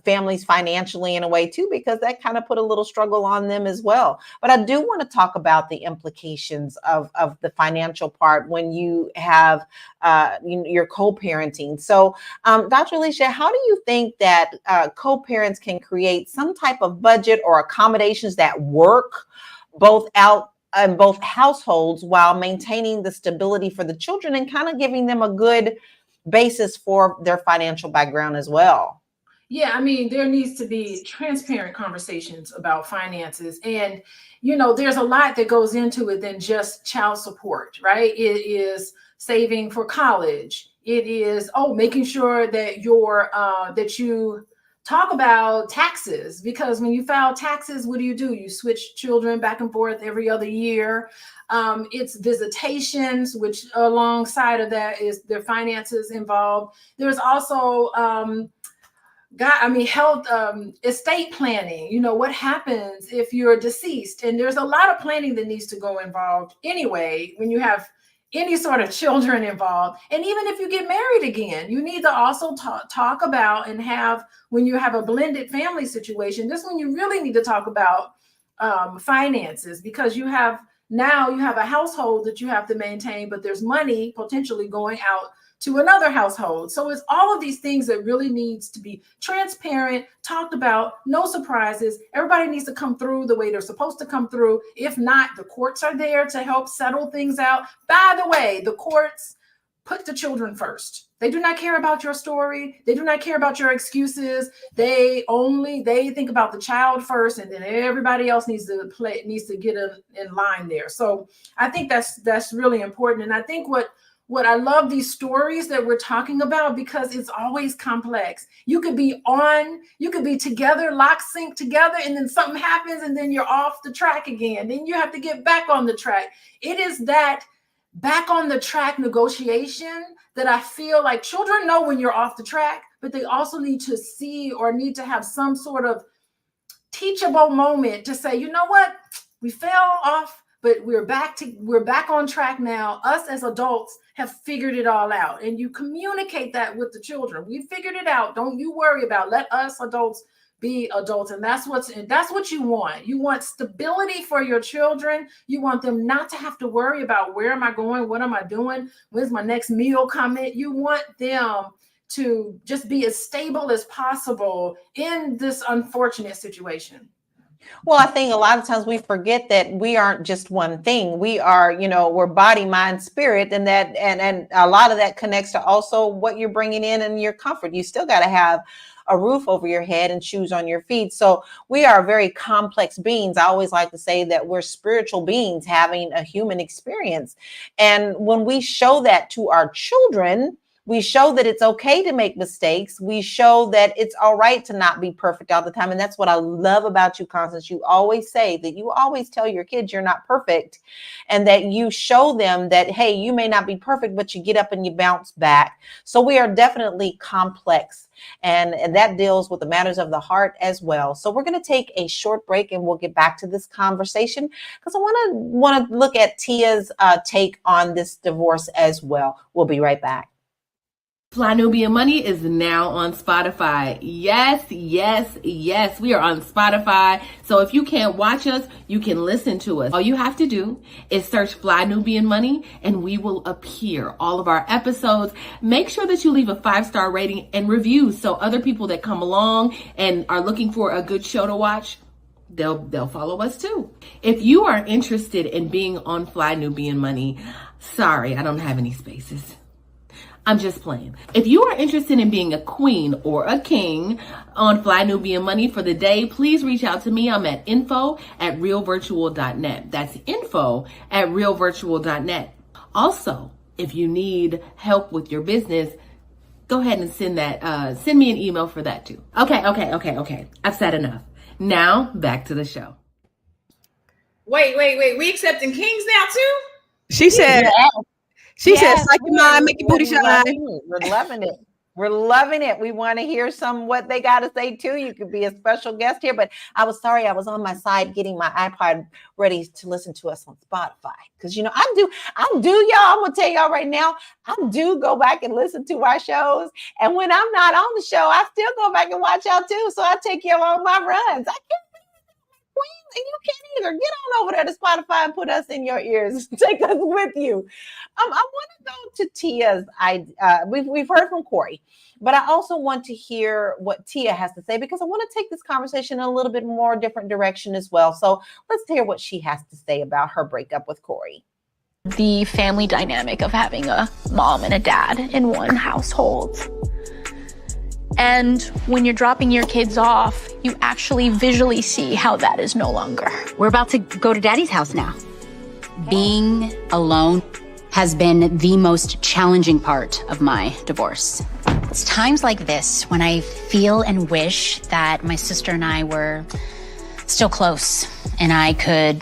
families financially in a way too, because that kind of put a little struggle on them as well. But I do want to talk about the implications of the financial part when you have your co-parenting. So Dr. Alicia, how do you think that co-parents can create some type of budget or accommodations that work both out in both households while maintaining the stability for the children and kind of giving them a good basis for their financial background as well? Yeah, I mean, there needs to be transparent conversations about finances. And, there's a lot that goes into it than just child support, right? It is saving for college. It is, making sure that that you talk about taxes, because when you file taxes, what do? You switch children back and forth every other year. It's visitations, which alongside of that is their finances involved. There's also health, estate planning. What happens if you're deceased? And there's a lot of planning that needs to go involved anyway when you have any sort of children involved. And even if you get married again, you need to also talk about and have, when you have a blended family situation, this is when you really need to talk about finances, because you have now you have a household that you have to maintain, but there's money potentially going out to another household. So it's all of these things that really needs to be transparent, talked about, no surprises. Everybody needs to come through the way they're supposed to come through. If not, the courts are there to help settle things out. By the way, the courts put the children first. They do not care about your story. They do not care about your excuses. They think about the child first, and then everybody else needs to get in line there. So I think that's really important. And I think what I love these stories that we're talking about, because it's always complex. You could be together, lock sync together, and then something happens and then you're off the track again. Then you have to get back on the track. It is that back on the track negotiation that I feel like children know when you're off the track, but they also need to see or need to have some sort of teachable moment to say, you know what, we fell off, but we're back on track now. Us as adults have figured it all out. And you communicate that with the children. We figured it out. Don't you worry about it. Let us adults be adults. And that's what you want. You want stability for your children. You want them not to have to worry about where am I going? What am I doing? When's my next meal coming? You want them to just be as stable as possible in this unfortunate situation. Well, I think a lot of times we forget that we aren't just one thing. We are, we're body, mind, spirit, and a lot of that connects to also what you're bringing in and your comfort. You still got to have a roof over your head and shoes on your feet. So we are very complex beings. I always like to say that we're spiritual beings having a human experience. And when we show that to our children, we show that it's okay to make mistakes. We show that it's all right to not be perfect all the time. And that's what I love about you, Constance. You always say that you always tell your kids you're not perfect, and that you show them that, hey, you may not be perfect, but you get up and you bounce back. So we are definitely complex, and that deals with the matters of the heart as well. So we're going to take a short break and we'll get back to this conversation, because I want to look at Tia's take on this divorce as well. We'll be right back. Fly Nubian Money is now on Spotify. Yes. We are on Spotify. So if you can't watch us, you can listen to us. All you have to do is search Fly Nubian Money and we will appear. All of our episodes. Make sure that you leave a 5-star rating and review so other people that come along and are looking for a good show to watch, they'll follow us too. If you are interested in being on Fly Nubian Money, sorry, I don't have any spaces. I'm just playing. If you are interested in being a queen or a king on Fly Nubian Money for the day, please reach out to me. I'm at info@realvirtual.net. That's info@realvirtual.net. Also, if you need help with your business, go ahead and send me an email for that too. Okay. I've said enough. Now back to the show. Wait. We accepting kings now too? She said, Yes, "Psych your mind, make your booty shine." We're loving it. We're loving it. We want to hear what they got to say too. You could be a special guest here, but I was sorry. I was on my side getting my iPod ready to listen to us on Spotify. Because, I do, y'all. I'm going to tell y'all right now, I do go back and listen to our shows. And when I'm not on the show, I still go back and watch y'all too. So I take you on my runs. I can't. Queens, and you can't either. Get on over there to Spotify and put us in your ears. Take us with you. I want to go to Tia's. We've heard from Cory, but I also want to hear what Tia has to say, because I want to take this conversation in a little bit more different direction as well. So let's hear what she has to say about her breakup with Cory. The family dynamic of having a mom and a dad in one household. And when you're dropping your kids off, you actually visually see how that is no longer. We're about to go to Daddy's house now. Being alone has been the most challenging part of my divorce. It's times like this when I feel and wish that my sister and I were still close and I could,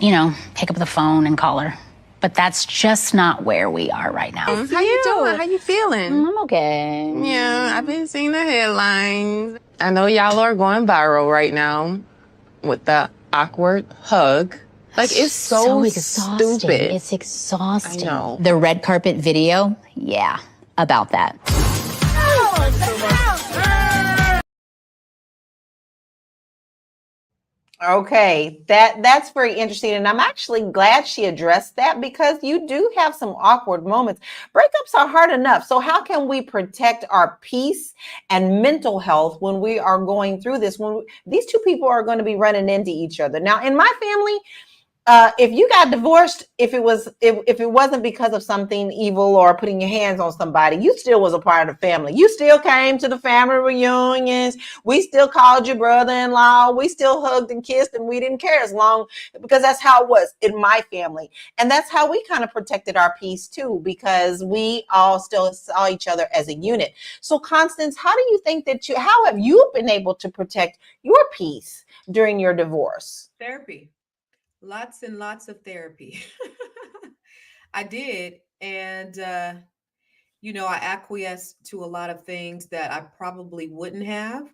pick up the phone and call her. But that's just not where we are right now. How you doing? How you feeling? I'm okay. Yeah, I've been seeing the headlines. I know y'all are going viral right now with the awkward hug. Like, it's so exhausting. stupid. It's exhausting. I know. The red carpet video, yeah, about that. Okay, that's very interesting, and I'm actually glad she addressed that because you do have some awkward moments. Breakups are hard enough, so how can we protect our peace and mental health when we are going through this? These two people are going to be running into each other. Now, in my family, if you got divorced, if it wasn't because of something evil or putting your hands on somebody, you still was a part of the family. You still came to the family reunions. We still called you brother-in-law. We still hugged and kissed, and we didn't care as long because that's how it was in my family, and that's how we kind of protected our peace too, because we all still saw each other as a unit. So, Constance, how do you think how have you been able to protect your peace during your divorce? Therapy. Lots and lots of therapy. I did. And, I acquiesced to a lot of things that I probably wouldn't have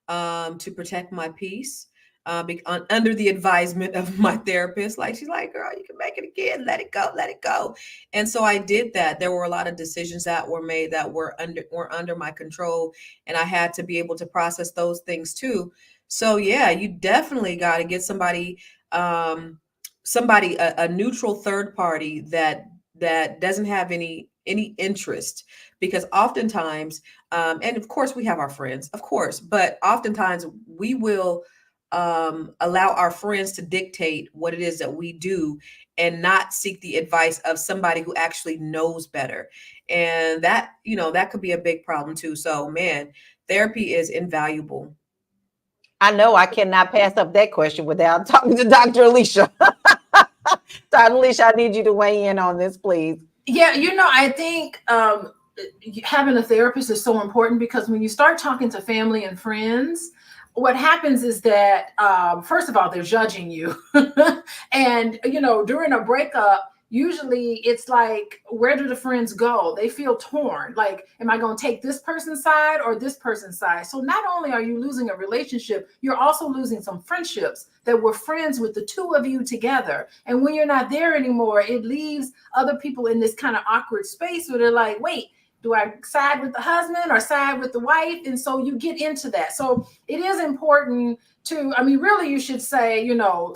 to protect my peace. Under the advisement of my therapist, like she's like, girl, you can make it again, let it go, let it go. And so I did that. There were a lot of decisions that were made that were under my control, and I had to be able to process those things too. So yeah, you definitely got to get a neutral third party that doesn't have any interest, because oftentimes and of course we have our friends, of course, but oftentimes we will allow our friends to dictate what it is that we do and not seek the advice of somebody who actually knows better. And that could be a big problem too. So man, therapy is invaluable. I know I cannot pass up that question without talking to Dr. Alicia. Dr. Alicia, I need you to weigh in on this, please. Yeah, I think having a therapist is so important, because when you start talking to family and friends, what happens is that first of all, they're judging you. And during a breakup, usually it's like, where do the friends go? They feel torn, like, am I going to take this person's side or this person's side? So not only are you losing a relationship, you're also losing some friendships that were friends with the two of you together. And when you're not there anymore, it leaves other people in this kind of awkward space where they're like, wait, do I side with the husband or side with the wife? And so you get into that. So it is important to, really you should say,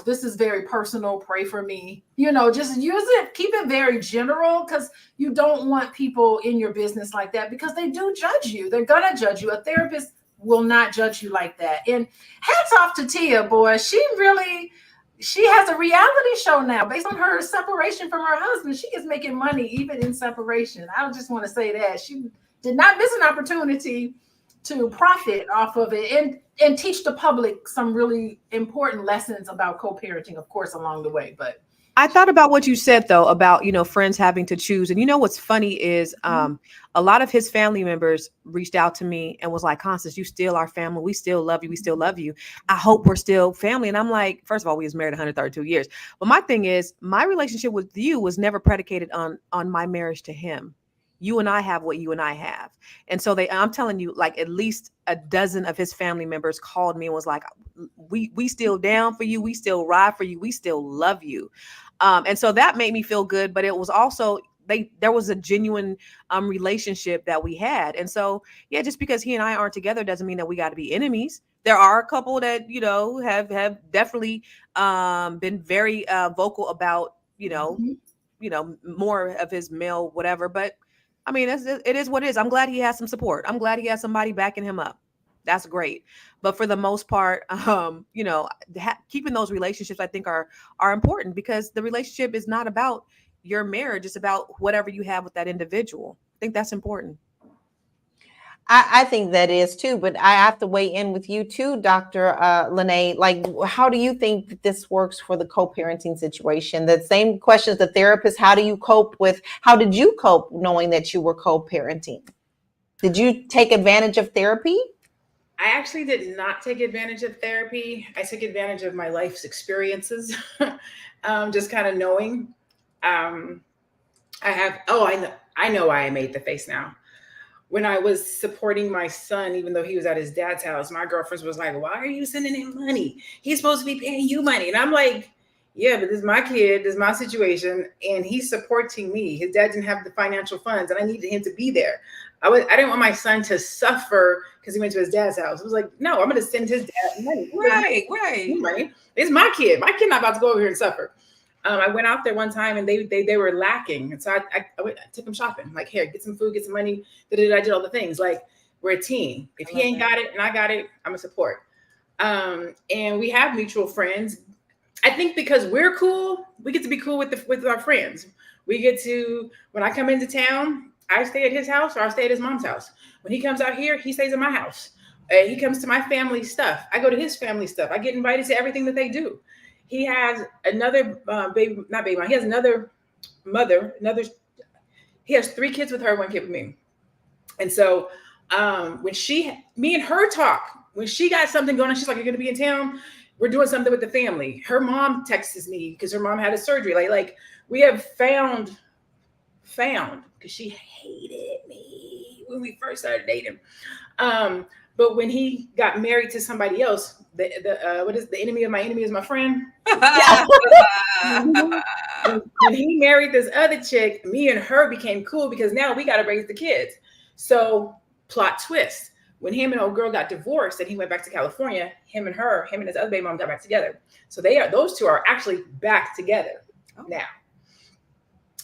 this is very personal, pray for me, just use it, keep it very general, because you don't want people in your business like that, because they do judge you. They're going to judge you. A therapist will not judge you like that. And hats off to Tia, boy. She has a reality show now based on her separation from her husband. She is making money even in separation. I just want to say that she did not miss an opportunity to profit off of it and teach the public some really important lessons about co-parenting, of course, along the way. But I thought about what you said though about, friends having to choose. And what's funny is a lot of his family members reached out to me and was like, Constance, you still our family. We still love you. We still love you. I hope we're still family. And I'm like, first of all, we was married 132 years. But my thing is, my relationship with you was never predicated on my marriage to him. You and I have what you and I have. And so I'm telling you, like, at least a dozen of his family members called me and was like, we still down for you. We still ride for you. We still love you. And so that made me feel good, but it was also, there was a genuine relationship that we had. And so, yeah, just because he and I aren't together doesn't mean that we got to be enemies. There are a couple that, have definitely been very vocal about, more of his male, whatever. But it is what it is. I'm glad he has some support. I'm glad he has somebody backing him up. That's great. But for the most part, keeping those relationships, I think are important, because the relationship is not about your marriage. It's about whatever you have with that individual. I think that's important. I think that is too, but I have to weigh in with you too, Dr. Lene. Like, how do you think that this works for the co-parenting situation? The same question as the therapist. How did you cope knowing that you were co-parenting? Did you take advantage of therapy? I actually did not take advantage of therapy. I took advantage of my life's experiences, just kind of knowing. I know why I made the face now. When I was supporting my son, even though he was at his dad's house, my girlfriends was like, why are you sending him money? He's supposed to be paying you money. And I'm like, yeah, but this is my kid, this is my situation, and he's supporting me. His dad didn't have the financial funds, and I needed him to be there. I didn't want my son to suffer because he went to his dad's house. I was like, no, I'm going to send his dad money. Right. Money. It's my kid. My kid not about to go over here and suffer. I went out there one time and they were lacking. And so I took them shopping. Like, here, get some food, get some money. I did all the things. Like, we're a team. If he ain't got it and I got it, I'm a support. And we have mutual friends. I think because we're cool, we get to be cool with our friends. We get to, when I come into town, I stay at his house or I stay at his mom's house. When he comes out here, he stays at my house. He comes to my family stuff. I go to his family stuff. I get invited to everything that they do. He has another he has another mother, he has 3 kids with her, 1 kid with me. And so when me and her talk, when she got something going on, she's like, you're going to be in town. We're doing something with the family. Her mom texts me because her mom had a surgery. Like we have found, because she hated me when we first started dating. But when he got married to somebody else, what is the enemy of my enemy is my friend? When he married this other chick, me and her became cool because now we got to raise the kids. So plot twist. When him and old girl got divorced and he went back to California, him and his other baby mom got back together. So those two are actually back together now.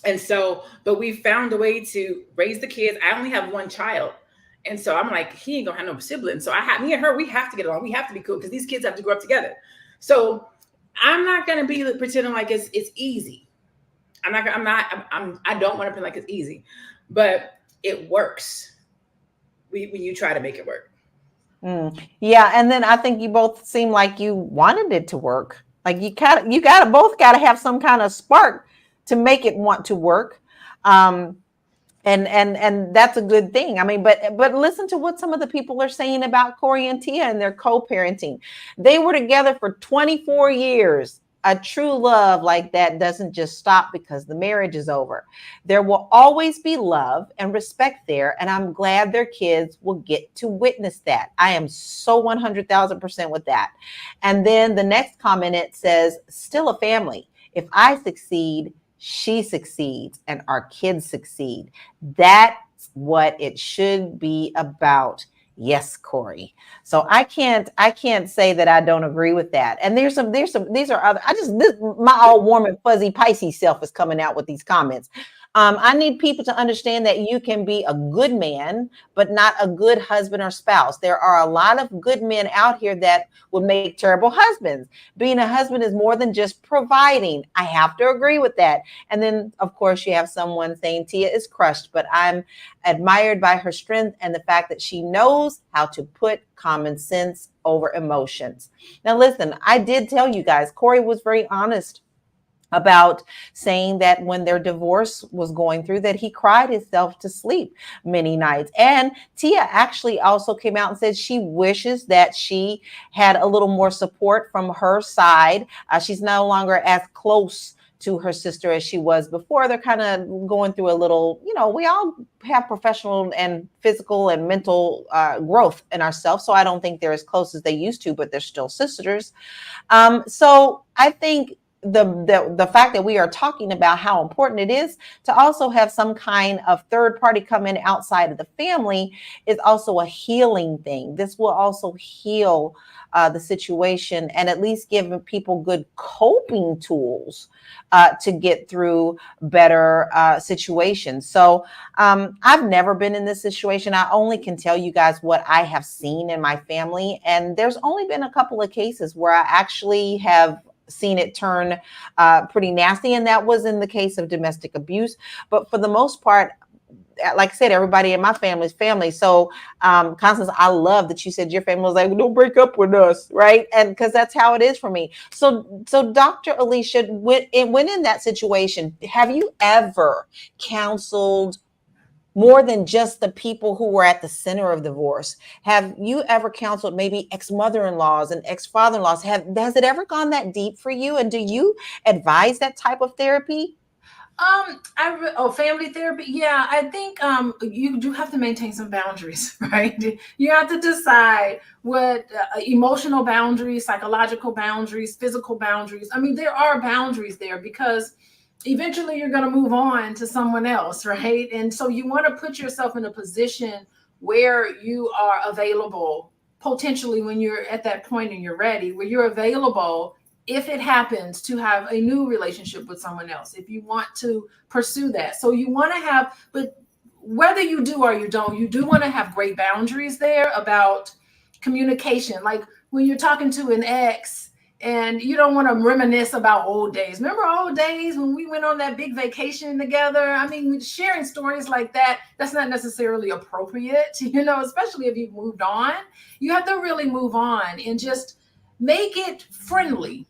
And so, but we found a way to raise the kids. I only have 1 child. And so I'm like, he ain't gonna have no siblings. So me and her, we have to get along. We have to be cool because these kids have to grow up together. So I'm not gonna be pretending like it's easy. I don't want to pretend like it's easy, but it works when you try to make it work. Yeah, and then I think you both seem like you wanted it to work. Like you both gotta have some kind of spark to make it want to work. And that's a good thing. I mean, but listen to what some of the people are saying about Cory and Tia and their co-parenting. They were together for 24 years. A true love like that doesn't just stop because the marriage is over. There will always be love and respect there. And I'm glad their kids will get to witness that. I am so 100,000% with that. And then the next comment, it says, still a family. If I succeed, she succeeds and our kids succeed. That's what it should be about. Yes, Cory. So I can't say that I don't agree with that. And these are other, my all warm and fuzzy Pisces self is coming out with these comments. I need people to understand that you can be a good man, but not a good husband or spouse. There are a lot of good men out here that would make terrible husbands. Being a husband is more than just providing. I have to agree with that. And then, of course, you have someone saying Tia is crushed, but I'm admired by her strength and the fact that she knows how to put common sense over emotions. Now, listen, I did tell you guys, Cory was very honest about saying that when their divorce was going through, that he cried himself to sleep many nights. And Tia actually also came out and said she wishes that she had a little more support from her side. She's no longer as close to her sister as she was before. They're kind of going through a little, we all have professional and physical and mental growth in ourselves. So I don't think they're as close as they used to, but they're still sisters. So I think the fact that we are talking about how important it is to also have some kind of third party come in outside of the family is also a healing thing. This will also heal the situation and at least give people good coping tools to get through better situations. So I've never been in this situation. I only can tell you guys what I have seen in my family. And there's only been a couple of cases where I actually have seen it turn pretty nasty. And that was in the case of domestic abuse. But for the most part, like I said, everybody in my family is family. So Constance, I love that you said your family was like, don't break up with us, right? And because that's how it is for me. So Dr. Alicia, when in that situation, have you ever counseled more than just the people who were at the center of divorce? Have you ever counseled maybe ex-mother-in-laws and ex-father-in-laws? Has it ever gone that deep for you? And do you advise that type of therapy? Family therapy. Yeah, I think you do have to maintain some boundaries, right? You have to decide what emotional boundaries, psychological boundaries, physical boundaries. I mean, there are boundaries there because eventually you're going to move on to someone else, right? And so you want to put yourself in a position where you are available, potentially when you're at that point and you're ready, where you're available if it happens to have a new relationship with someone else, if you want to pursue that. So you want to have, but whether you do or you don't, you do want to have great boundaries there about communication. Like when you're talking to an ex, and you don't want to reminisce about old days. Remember old days when we went on that big vacation together? I mean, sharing stories like that, that's not necessarily appropriate, especially if you've moved on. You have to really move on and just make it friendly.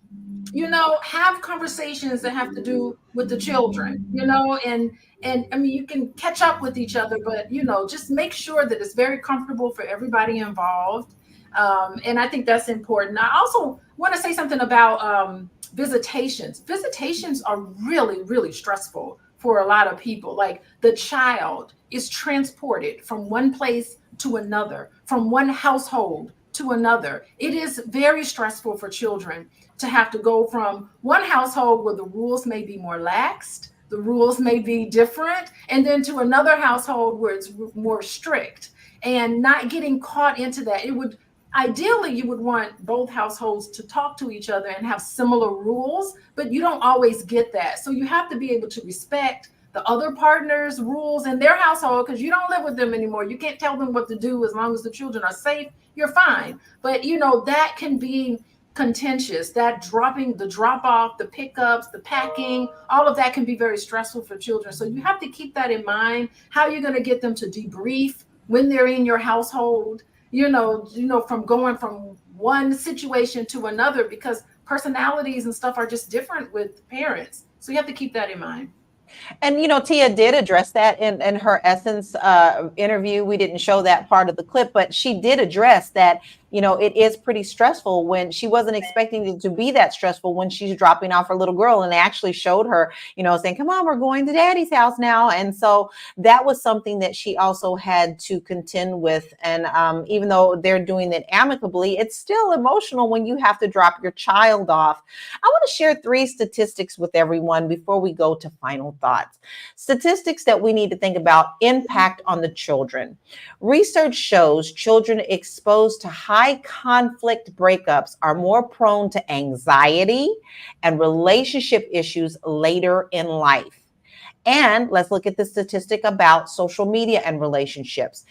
Have conversations that have to do with the children, and I mean, you can catch up with each other, but, just make sure that it's very comfortable for everybody involved. And I think that's important. I also want to say something about visitations. Visitations are really, really stressful for a lot of people. Like the child is transported from one place to another, from one household to another. It is very stressful for children to have to go from one household where the rules may be more laxed, the rules may be different, and then to another household where it's more strict, and not getting caught into that. Ideally, you would want both households to talk to each other and have similar rules, but you don't always get that. So you have to be able to respect the other partner's rules in their household, because you don't live with them anymore. You can't tell them what to do. As long as the children are safe, you're fine. But that can be contentious. That the drop off, the pickups, the packing, all of that can be very stressful for children. So you have to keep that in mind, how you're going to get them to debrief when they're in your household, from going from one situation to another, because personalities and stuff are just different with parents. So you have to keep that in mind. And, Tia did address that in her Essence interview. We didn't show that part of the clip, but she did address that, it is pretty stressful when she wasn't expecting it to be that stressful when she's dropping off her little girl. And they actually showed her, saying, come on, we're going to daddy's house now. And so that was something that she also had to contend with. And even though they're doing it amicably, it's still emotional when you have to drop your child off. I want to share 3 statistics with everyone before we go to final thoughts. Statistics that we need to think about: impact on the children. Research shows children exposed to high conflict breakups are more prone to anxiety and relationship issues later in life. And let's look at the statistic about social media and relationships.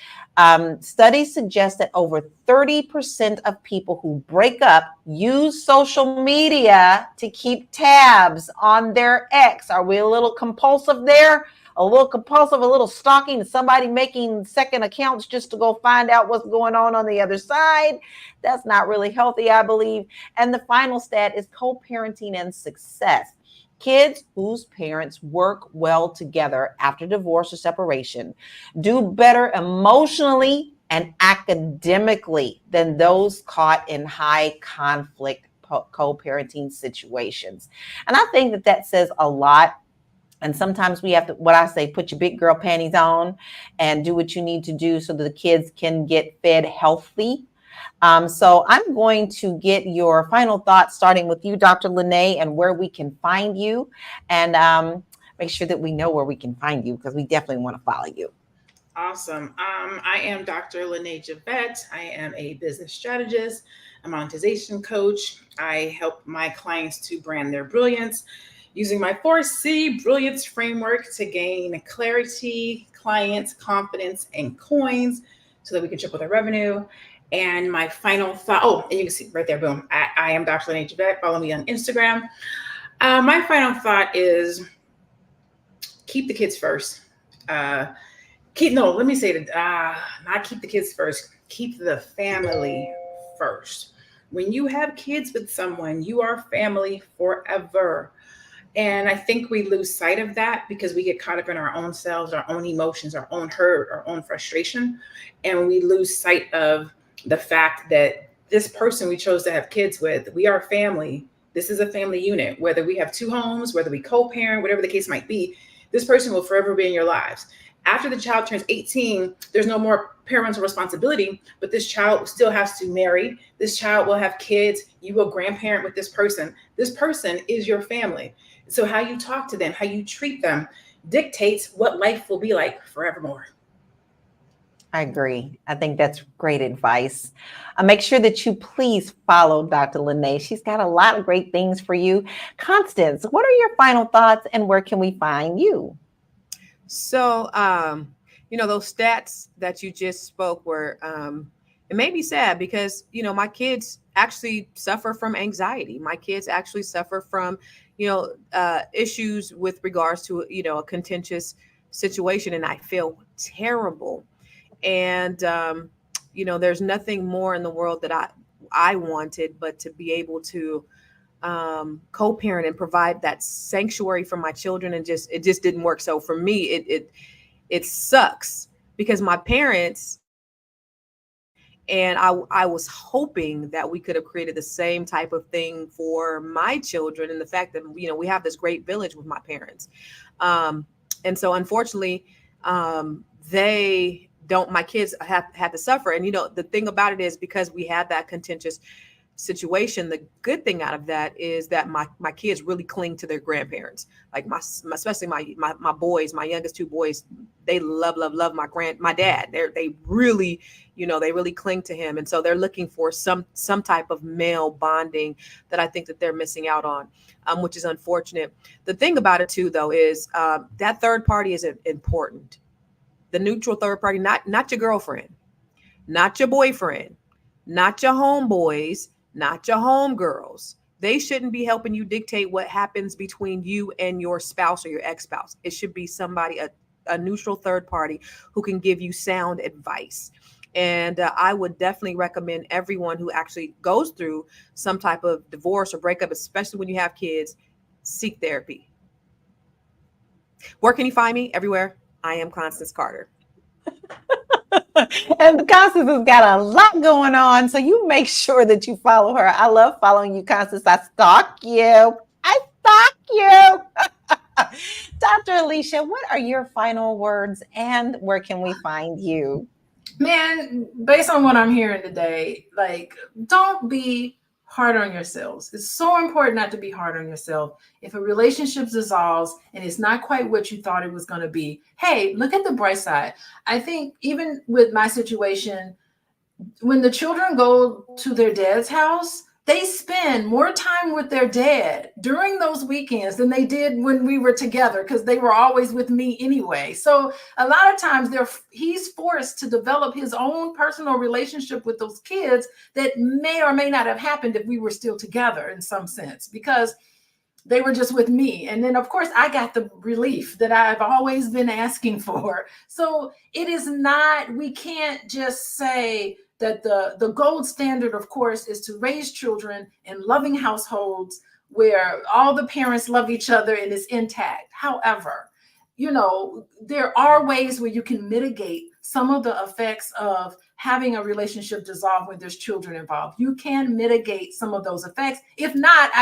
Studies suggest that over 30% of people who break up use social media to keep tabs on their ex. Are we a little compulsive there? A little compulsive, a little stalking, somebody making second accounts just to go find out what's going on the other side? That's not really healthy, I believe. And the final stat is co-parenting and success. Kids whose parents work well together after divorce or separation do better emotionally and academically than those caught in high conflict co-parenting situations. And I think that says a lot. And sometimes we have to, what I say, put your big girl panties on and do what you need to do so that the kids can get fed healthy. So I'm going to get your final thoughts, starting with you, Dr. Lene, and where we can find you, and make sure that we know where we can find you, because we definitely want to follow you. Awesome. I am Dr. Lene Javette. I am a business strategist, a monetization coach. I help my clients to brand their brilliance using my 4C Brilliance framework to gain clarity, clients, confidence, and coins so that we can triple their revenue. And my final thought, and you can see right there, boom, I am Dr. Lene Javette. Follow me on Instagram. My final thought is keep the kids first. Not keep the kids first. Keep the family first. When you have kids with someone, you are family forever. And I think we lose sight of that because we get caught up in our own selves, our own emotions, our own hurt, our own frustration. And we lose sight of the fact that this person we chose to have kids with, we are family. This is a family unit. Whether we have 2 homes, whether we co-parent, whatever the case might be, this person will forever be in your lives. After the child turns 18, there's no more parental responsibility, but this child still has to marry. This child will have kids. You will grandparent with this person. This person is your family. So how you talk to them, how you treat them dictates what life will be like forevermore. I agree. I think that's great advice. Make sure that you please follow Dr. Lene. She's got a lot of great things for you. Constance, what are your final thoughts and where can we find you? So, those stats that you just spoke were, it made me sad because, my kids actually suffer from anxiety. My kids actually suffer from, issues with regards to, a contentious situation. And I feel terrible. And, there's nothing more in the world that I wanted, but to be able to co-parent and provide that sanctuary for my children. And it just didn't work. So for me, it sucks because my parents and I was hoping that we could have created the same type of thing for my children. And the fact that, we have this great village with my parents. And so unfortunately, my kids have had to suffer. And, the thing about it is because we had that contentious situation, the good thing out of that is that my kids really cling to their grandparents. Like especially my boys, my youngest two boys, they love my dad. They really, they really cling to him. And so they're looking for some type of male bonding that I think that they're missing out on, which is unfortunate. The thing about it too, though, is that third party is important. The neutral third party, not your girlfriend, not your boyfriend, not your homeboys, not your homegirls. They shouldn't be helping you dictate what happens between you and your spouse or your ex-spouse. It should be somebody, a neutral third party who can give you sound advice. And I would definitely recommend everyone who actually goes through some type of divorce or breakup, especially when you have kids, seek therapy. Where can you find me? Everywhere. I am Constance Carter. And Constance has got a lot going on, so you make sure that you follow her. I love following you, Constance. I stalk you. Dr. Alicia, what are your final words and where can we find you? Man, based on what I'm hearing today, don't be hard on yourselves. It's so important not to be hard on yourself. If a relationship dissolves and it's not quite what you thought it was going to be, hey, look at the bright side. I think even with my situation, when the children go to their dad's house, they spend more time with their dad during those weekends than they did when we were together because they were always with me anyway. So a lot of times he's forced to develop his own personal relationship with those kids that may or may not have happened if we were still together in some sense because they were just with me. And then, of course, I got the relief that I've always been asking for. So it is not, we can't just say that the gold standard, of course, is to raise children in loving households where all the parents love each other and it's intact. However, there are ways where you can mitigate some of the effects of having a relationship dissolve when there's children involved. You can mitigate some of those effects. If not,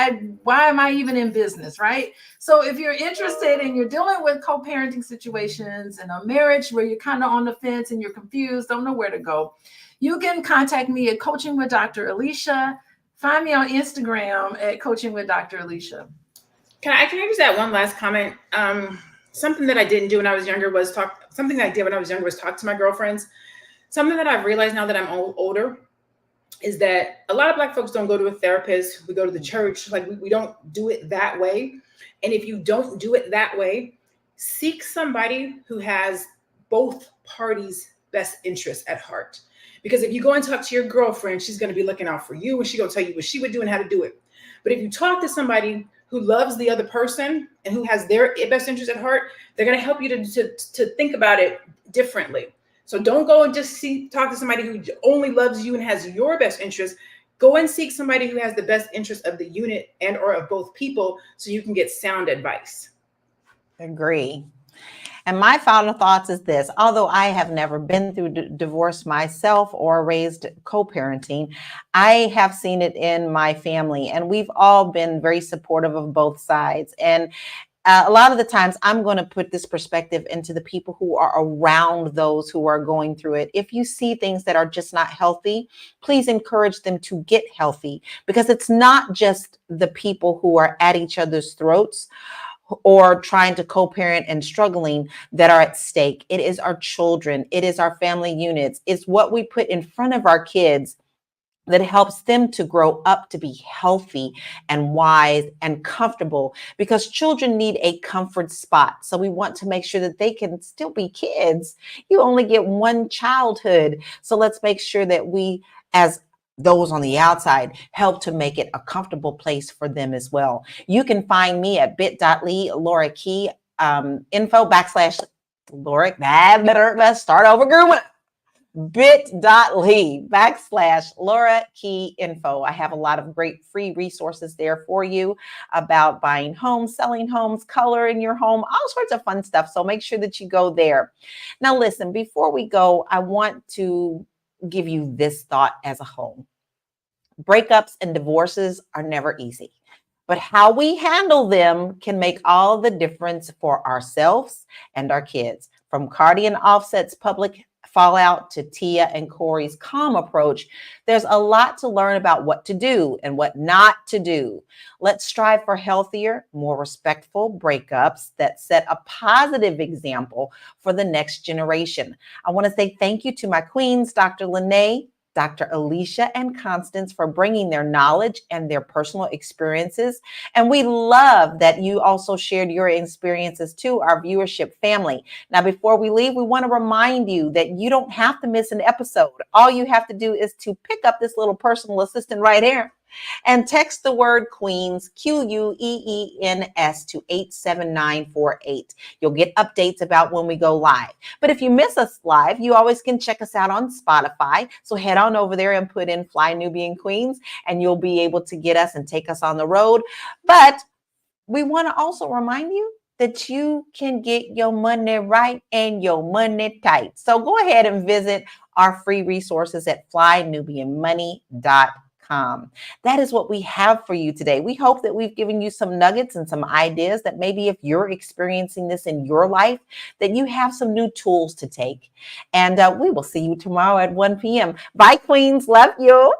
why am I even in business, right? So if you're interested and you're dealing with co-parenting situations and a marriage where you're kind of on the fence and you're confused, don't know where to go, you can contact me at Coaching with Dr. Alicia. Find me on Instagram at Coaching with Dr. Alicia. Can I just add one last comment? Something that I didn't do when I was younger was talk to my girlfriends. Something that I've realized now that I'm older is that a lot of Black folks don't go to a therapist. We go to the church. We don't do it that way. And if you don't do it that way, seek somebody who has both parties' best interests at heart. Because if you go and talk to your girlfriend, she's going to be looking out for you and she's going to tell you what she would do and how to do it. But if you talk to somebody who loves the other person and who has their best interest at heart, they're going to help you to think about it differently. So don't go and just talk to somebody who only loves you and has your best interest. Go and seek somebody who has the best interest of the unit and or of both people so you can get sound advice. Agree. And my final thoughts is this: although I have never been through divorce myself or raised co-parenting, I have seen it in my family, and we've all been very supportive of both sides. And a lot of the times I'm going to put this perspective into the people who are around those who are going through it. If you see things that are just not healthy, please encourage them to get healthy, because it's not just the people who are at each other's throats or trying to co-parent and struggling that are at stake. It is our children. It is our family units. It's what we put in front of our kids that helps them to grow up to be healthy and wise and comfortable, because children need a comfort spot. So we want to make sure that they can still be kids. You only get one childhood. So let's make sure that we, as those on the outside, help to make it a comfortable place for them as well. You can find me at bit.ly, Laura Key, info / Laura, let's start over, girl. bit.ly / Laura Key Info. I have a lot of great free resources there for you about buying homes, selling homes, coloring your home, all sorts of fun stuff. So make sure that you go there. Now, listen, before we go, I want to give you this thought as a whole. Breakups and divorces are never easy, but how we handle them can make all the difference for ourselves and our kids. From Cardi and Offset's public fallout to Tia and Cory's calm approach, there's a lot to learn about what to do and what not to do. Let's strive for healthier, more respectful breakups that set a positive example for the next generation. I want to say thank you to my queens, Dr. Lene, Dr. Alicia, and Constance, for bringing their knowledge and their personal experiences. And we love that you also shared your experiences to our viewership family. Now, before we leave, we want to remind you that you don't have to miss an episode. All you have to do is to pick up this little personal assistant right here and text the word Queens, QUEENS, to 87948. You'll get updates about when we go live. But if you miss us live, you always can check us out on Spotify. So head on over there and put in Fly Nubian Queens, and you'll be able to get us and take us on the road. But we want to also remind you that you can get your money right and your money tight. So go ahead and visit our free resources at flynubianmoney.com. That is what we have for you today. We hope that we've given you some nuggets and some ideas that maybe if you're experiencing this in your life, that you have some new tools to take. And we will see you tomorrow at 1 p.m. Bye, Queens. Love you.